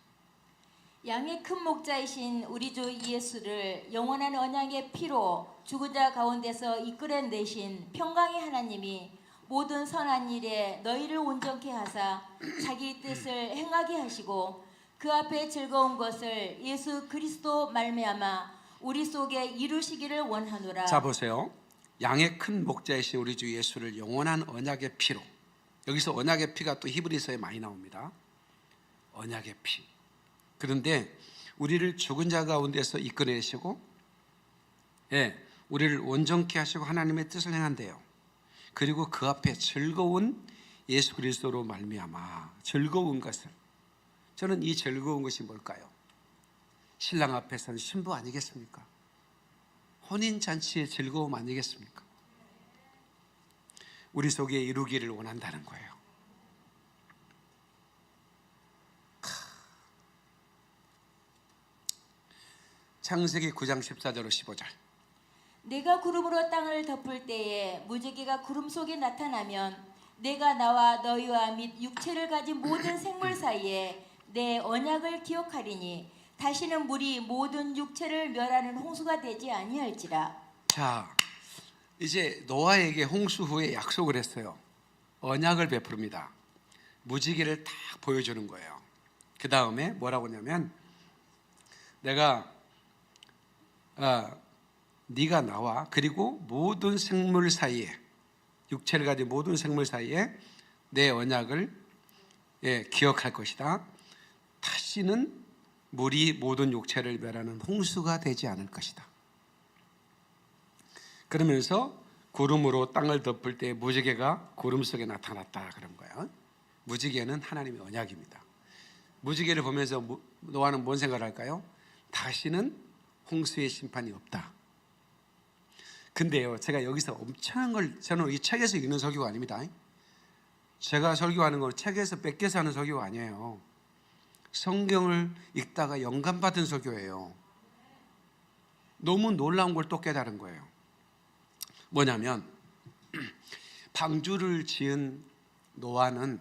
S2: 양의 큰 목자이신 우리 주 예수를 영원한 언약의 피로 죽은 자 가운데서 이끌어내신 평강의 하나님이 모든 선한 일에 너희를 온전케 하사 자기 뜻을 행하게 하시고 그 앞에 즐거운 것을 예수 그리스도 말미암아 우리 속에 이루시기를 원하노라.
S1: 자 보세요. 양의 큰 목자이신 우리 주 예수를 영원한 언약의 피로. 여기서 언약의 피가 또 히브리서에 많이 나옵니다. 언약의 피. 그런데 우리를 죽은 자 가운데서 이끌어내시고 우리를 온전케 하시고 하나님의 뜻을 행한대요. 그리고 그 앞에 즐거운 예수 그리스도로 말미암아 즐거운 것을, 저는 이 즐거운 것이 뭘까요? 신랑 앞에서는 신부 아니겠습니까? 혼인잔치의 즐거움 아니겠습니까? 우리 속에 이루기를 원한다는 거예요. 창세기 9장 14절로 15절.
S2: 내가 구름으로 땅을 덮을 때에 무지개가 구름 속에 나타나면 내가 나와 너희와 및 육체를 가진 모든 생물 사이에 내 언약을 기억하리니 다시는 물이 모든 육체를 멸하는 홍수가 되지 아니할지라.
S1: 자, 이제 노아에게 홍수 후에 약속을 했어요. 언약을 베푸릅니다. 무지개를 딱 보여주는 거예요. 그 다음에 뭐라고 하냐면 내가 네가 나와 그리고 모든 생물 사이에, 육체를 가진 모든 생물 사이에 내 언약을 기억할 것이다. 다시는 물이 모든 육체를 멸하는 홍수가 되지 않을 것이다. 그러면서 구름으로 땅을 덮을 때 무지개가 구름 속에 나타났다 그런 거예요. 무지개는 하나님의 언약입니다. 무지개를 보면서 노아는 뭔 생각을 할까요? 다시는 홍수의 심판이 없다. 근데요, 제가 여기서 엄청난 걸, 저는 이 책에서 읽는 설교가 아닙니다. 제가 설교하는 건 책에서 뺏겨서 하는 설교가 아니에요. 성경을 읽다가 영감받은 설교예요. 너무 놀라운 걸 또 깨달은 거예요. 뭐냐면 방주를 지은 노아는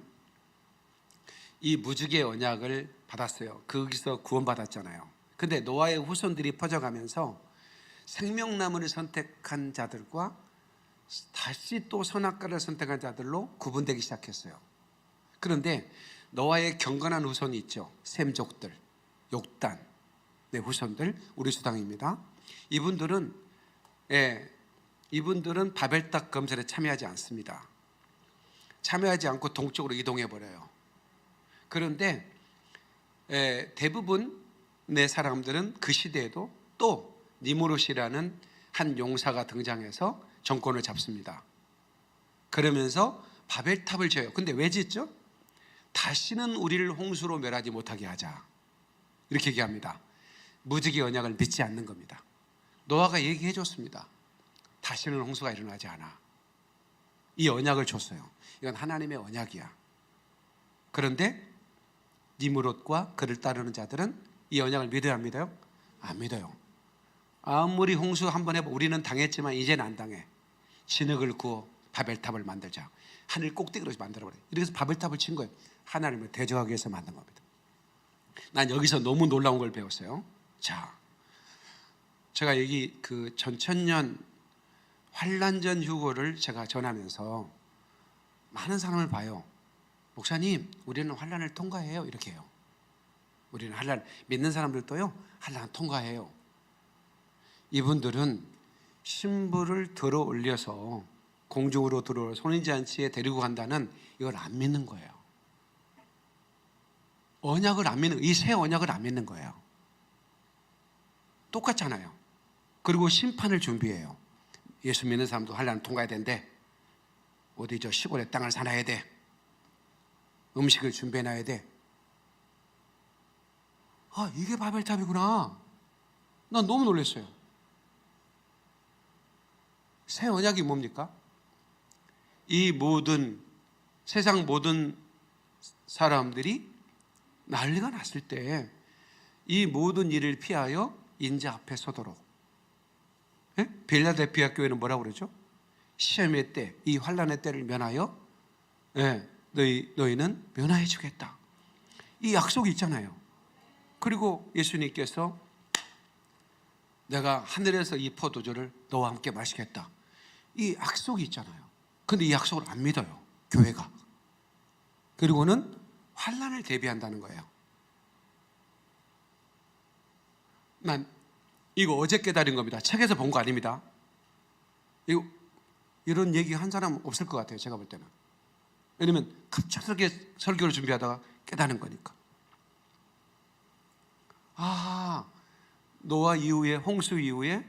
S1: 이 무지개 언약을 받았어요. 거기서 구원받았잖아요. 근데 노아의 후손들이 퍼져가면서 생명나무를 선택한 자들과 다시 또 선악과를 선택한 자들로 구분되기 시작했어요. 그런데 노아의 경건한 후손이 있죠. 셈족들, 욕단, 후손들, 우리 수당입니다. 이분들은 바벨탑 건설에 참여하지 않습니다. 참여하지 않고 동쪽으로 이동해 버려요. 그런데 대부분의 사람들은 그 시대에도 또 니무롯이라는 한 용사가 등장해서 정권을 잡습니다. 그러면서 바벨탑을 지어요. 근데 왜 짓죠? 다시는 우리를 홍수로 멸하지 못하게 하자, 이렇게 얘기합니다. 무지개 언약을 믿지 않는 겁니다. 노아가 얘기해 줬습니다. 다시는 홍수가 일어나지 않아. 이 언약을 줬어요. 이건 하나님의 언약이야. 그런데 니무롯과 그를 따르는 자들은 이 언약을 믿어야 안 믿어요? 안 믿어요. 아무리 홍수 한번 해봐, 우리는 당했지만 이제는 안 당해. 진흙을 구워 바벨탑을 만들자. 하늘 꼭대기로 만들어버려요. 이래서 바벨탑을 친 거예요. 하나님을 대적하기 위해서 만든 겁니다. 난 여기서 너무 놀라운 걸 배웠어요. 자, 제가 여기 그 전천년 환란전 휴거를 제가 전하면서 많은 사람을 봐요. 목사님, 우리는 환란을 통과해요, 이렇게 해요. 우리는 환란, 믿는 사람들도요 환란 통과해요. 이분들은 신부를 들어 올려서 공중으로 들어 혼인잔치에 데리고 간다는 이걸 안 믿는 거예요. 언약을 안 믿는, 이 새 언약을 안 믿는 거예요. 똑같잖아요. 그리고 심판을 준비해요. 예수 믿는 사람도 환란 통과해야 된대. 어디 저 시골에 땅을 사놔야 돼. 음식을 준비해놔야 돼. 아, 이게 바벨탑이구나. 난 너무 놀랐어요. 새 언약이 뭡니까? 이 모든 세상 모든 사람들이 난리가 났을 때 이 모든 일을 피하여 인자 앞에 서도록. 예? 빌라델피아 교회는 뭐라고 그러죠? 시험의 때, 이 환란의 때를 면하여 너희는 면하여 주겠다. 이 약속이 있잖아요. 그리고 예수님께서 내가 하늘에서 이 포도주를 너와 함께 마시겠다. 이 약속이 있잖아요. 근데 이 약속을 안 믿어요, 교회가. 그리고는 환란을 대비한다는 거예요. 난 이거 어제 깨달은 겁니다. 책에서 본 거 아닙니다. 이런 얘기 한 사람 없을 것 같아요, 제가 볼 때는. 왜냐면 갑작스럽게 설교를 준비하다가 깨달은 거니까. 아, 노아 이후에, 홍수 이후에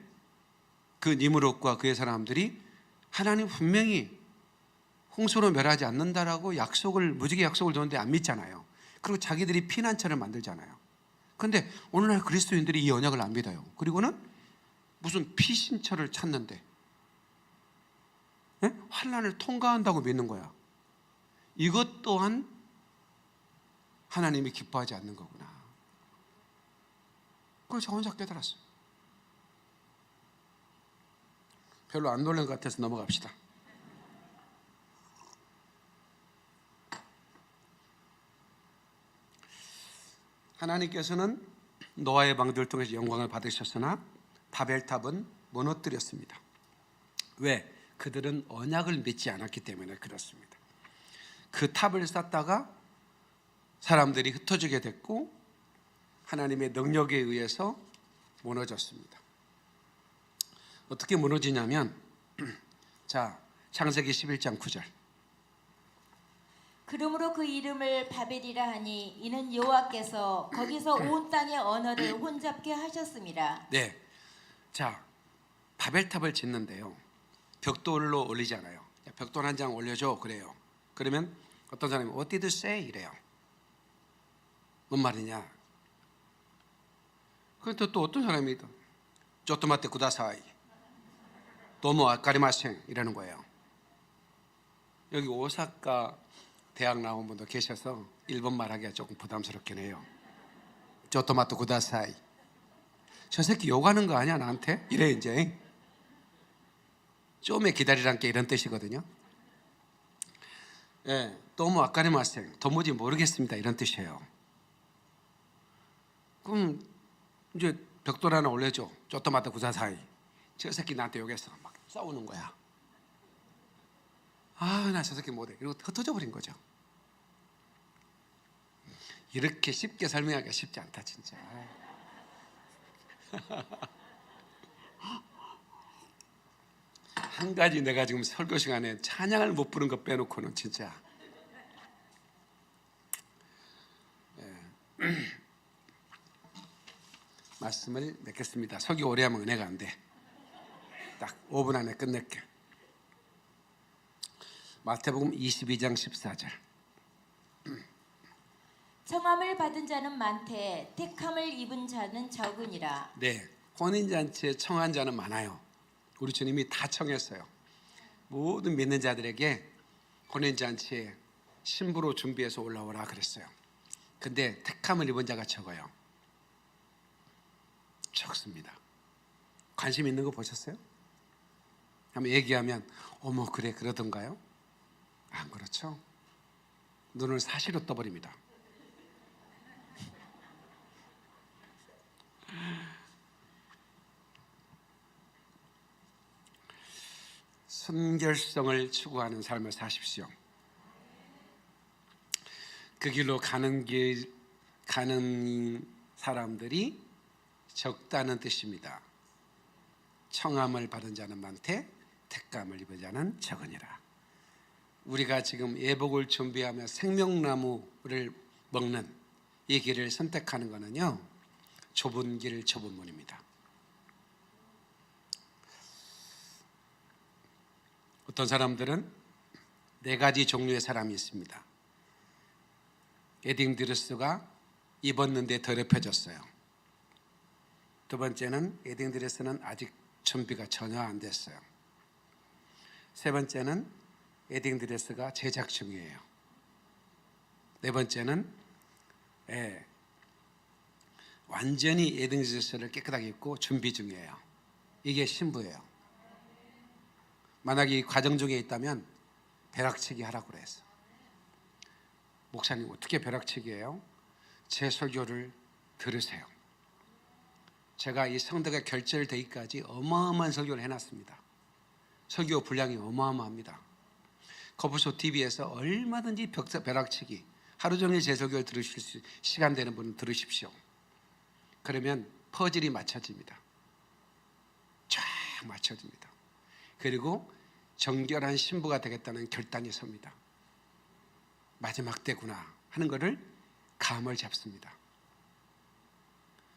S1: 그 니므롯과 그의 사람들이 하나님 분명히 홍수로 멸하지 않는다라고 무지개 약속을 줬는데 안 믿잖아요. 그리고 자기들이 피난처를 만들잖아요. 그런데 오늘날 그리스도인들이 이 언약을 안 믿어요. 그리고는 무슨 피신처를 찾는데 환란을 통과한다고 믿는 거야. 이것 또한 하나님이 기뻐하지 않는 거구나. 그걸 저 혼자 깨달았어요. 별로 안 놀란 것 같아서 넘어갑시다. 하나님께서는 노아의 방주를 통해서 영광을 받으셨으나 바벨탑은 무너뜨렸습니다. 왜? 그들은 언약을 믿지 않았기 때문에 그렇습니다. 그 탑을 쌓다가 사람들이 흩어지게 됐고 하나님의 능력에 의해서 무너졌습니다. 어떻게 무너지냐면 자, 창세기 11장 9절.
S2: 그러므로 그 이름을 바벨이라 하니 이는 여호와께서 거기서 온 땅의 언어를 혼잡게 하셨습니다.
S1: 네, 자, 바벨탑을 짓는데요, 벽돌로 올리잖아요. 벽돌 한 장 올려줘 그래요. 그러면 어떤 사람이 What did you say? 이래요. 뭔 말이냐? 그런데 또 어떤 사람이 쪼토마테 구다사이 도모 아까리마생 이라는 거예요. 여기 오사카 대학 나온 분도 계셔서 일본 말하기가 조금 부담스럽긴 해요. 쪼토마토 구다사이. 저 새끼 욕하는 거 아니야 나한테? 이래 이제. 좀에 기다리란 게 이런 뜻이거든요. 예, 도모 아까리마생 도무지 모르겠습니다 이런 뜻이에요. 그럼 이제 벽돌 하나 올려줘. 쪼토마토 구다사이. 저 새끼 나한테 욕해서 막 싸우는 거야. 아, 나 저 새끼 못해. 이러고 흩어져 버린 거죠. 이렇게 쉽게 설명하기가 쉽지 않다 진짜. 한 가지 내가 지금 설교 시간에 찬양을 못 부른 거 빼놓고는 진짜 말씀을 맺겠습니다. 설교 오래 하면 은혜가 안 돼. 딱 5분 안에 끝낼게. 마태복음 22장 14절.
S2: 청함을 받은 자는 많되 택함을 입은 자는 적으니라.
S1: 네, 혼인잔치에 청한 자는 많아요. 우리 주님이 다 청했어요. 모든 믿는 자들에게 혼인잔치에 신부로 준비해서 올라오라 그랬어요. 근데 택함을 입은 자가 적어요. 적습니다. 관심 있는 거 보셨어요? 한번 얘기하면 어머 그래 그러던가요? 안 그렇죠? 눈을 사시로 떠버립니다. 순결성을 추구하는 삶을 사십시오. 그 길로 가는 길 가는 사람들이 적다는 뜻입니다. 청함을 받은 자는 많되 택감을 입은 자는 적으니라. 우리가 지금 예복을 준비하며 생명나무를 먹는 이 길을 선택하는 것은요, 좁은 길 좁은 문입니다. 어떤 사람들은 4가지 종류의 사람이 있습니다. 웨딩 드레스가 입었는데 더럽혀졌어요. 두 번째는 웨딩 드레스는 아직 준비가 전혀 안 됐어요. 세 번째는 웨딩 드레스가 제작 중이에요. 네 번째는 완전히 웨딩 드레스를 깨끗하게 입고 준비 중이에요. 이게 신부예요. 만약에 이 과정 중에 있다면 벼락치기 하라고 그랬어. 목사님 어떻게 벼락치기예요? 제 설교를 들으세요. 제가 이 성도가 결절되기까지 어마어마한 설교를 해놨습니다. 설교 분량이 어마어마합니다. 거부소 TV에서 얼마든지 벼락치기, 하루 종일 제 설교를 들으실 수 시간 되는 분은 들으십시오. 그러면 퍼즐이 맞춰집니다. 쫙 맞춰집니다. 그리고 정결한 신부가 되겠다는 결단이 섭니다. 마지막 때구나 하는 것을 감을 잡습니다.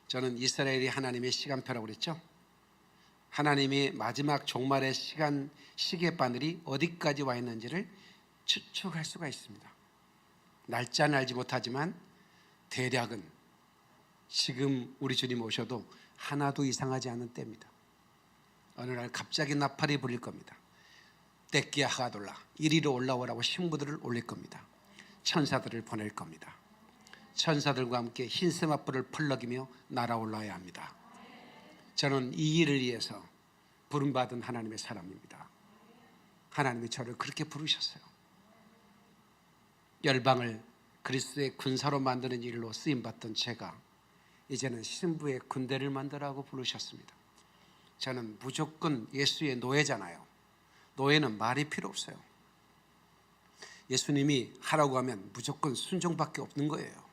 S1: 저는 이스라엘이 하나님의 시간표라고 그랬죠. 하나님이 마지막 종말의 시간 시계바늘이 어디까지 와 있는지를 추측할 수가 있습니다. 날짜는 알지 못하지만 대략은 지금 우리 주님 오셔도 하나도 이상하지 않은 때입니다. 어느 날 갑자기 나팔이 불릴 겁니다. 떼끼야 하가돌라, 이리로 올라오라고 신부들을 올릴 겁니다. 천사들을 보낼 겁니다. 천사들과 함께 흰 세마불을 펄럭이며 날아올라야 합니다. 저는 이 일을 위해서 부름받은 하나님의 사람입니다. 하나님이 저를 그렇게 부르셨어요. 열방을 그리스도의 군사로 만드는 일로 쓰임받던 제가 이제는 신부의 군대를 만들라고 부르셨습니다. 저는 무조건 예수의 노예잖아요. 노예는 말이 필요 없어요. 예수님이 하라고 하면 무조건 순종밖에 없는 거예요.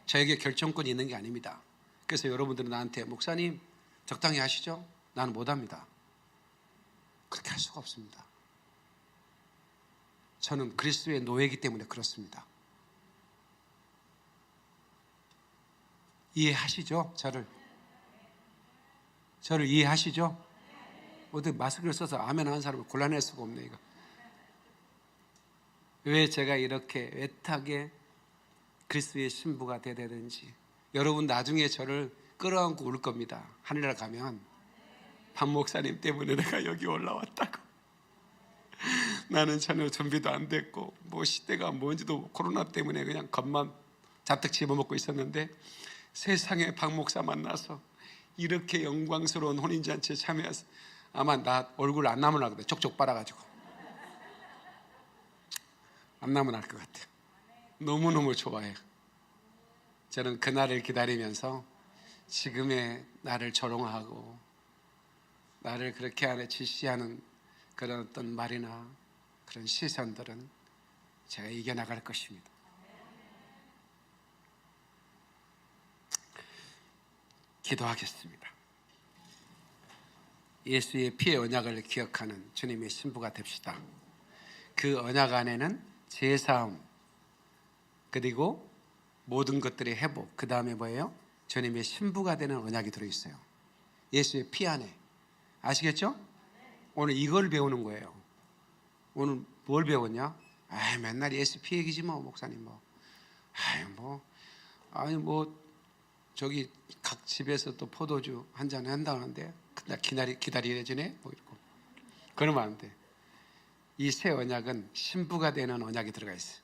S1: 저에게 결정권이 있는 게 아닙니다. 그래서 여러분들은 나한테 목사님 적당히 하시죠? 나는 못합니다. 그렇게 할 수가 없습니다. 저는 그리스도의 노예이기 때문에 그렇습니다. 이해하시죠? 저를 이해하시죠? 어떻게 마스크를 써서 아멘 하는 사람을 골라낼 수가 없네. 이거 왜 제가 이렇게 애타게 그리스도의 신부가 되어야 되는지. 여러분 나중에 저를 끌어안고 울 겁니다. 하늘나라 가면 박 목사님 때문에 내가 여기 올라왔다고. 나는 전혀 준비도 안 됐고 뭐 시대가 뭔지도 코로나 때문에 그냥 겁만 잔뜩 집어먹고 있었는데 세상에 박 목사 만나서 이렇게 영광스러운 혼인잔치에 참여해서 아마 나 얼굴 안 나무나 그래. 촉촉 빨아가지고 안 나무나 할 것 같아. 너무너무 좋아해요. 저는 그날을 기다리면서 지금의 나를 조롱하고 나를 그렇게 안에 질시하는 그런 어떤 말이나 그런 시선들은 제가 이겨나갈 것입니다. 기도하겠습니다. 예수의 피의 언약을 기억하는 주님의 신부가 됩시다. 그 언약 안에는 제사함, 그리고 모든 것들의 회복, 그 다음에 뭐예요? 주님의 신부가 되는 언약이 들어있어요. 예수의 피 안에. 아시겠죠? 오늘 이걸 배우는 거예요. 오늘 뭘 배웠냐? 맨날 예수 피 얘기지 뭐 목사님 저기 각 집에서 또 포도주 한 잔 한다는데 나 기다리래지네 뭐 이러고 그러면 안 돼. 이 새 언약은 신부가 되는 언약이 들어가 있어요.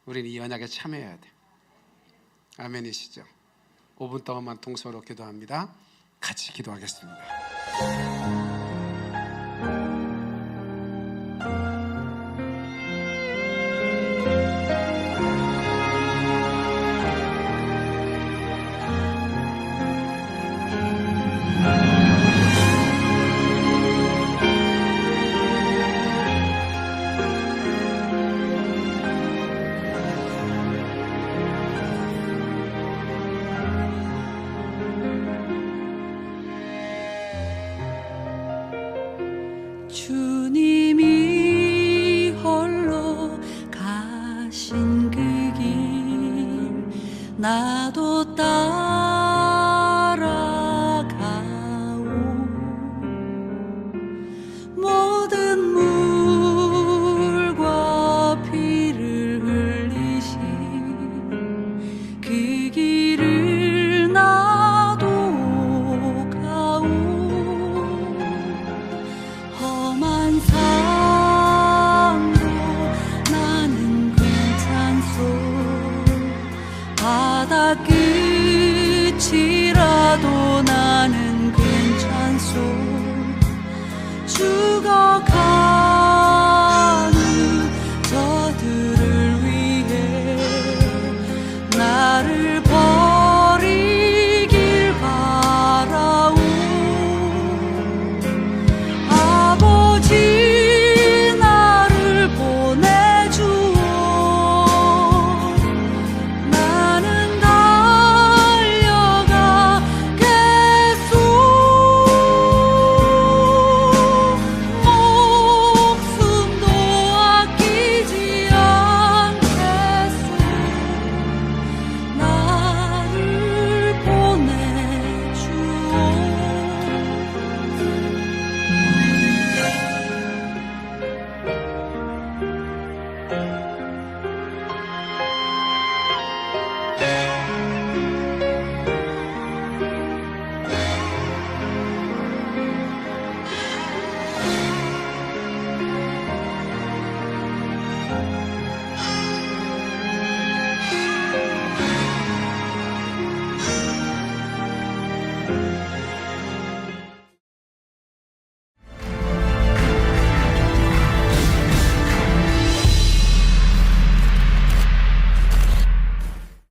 S1: 우리는 이 언약에 참여해야 돼. 아멘이시죠? 5분 동안만 동서로 기도합니다. 같이 기도하겠습니다.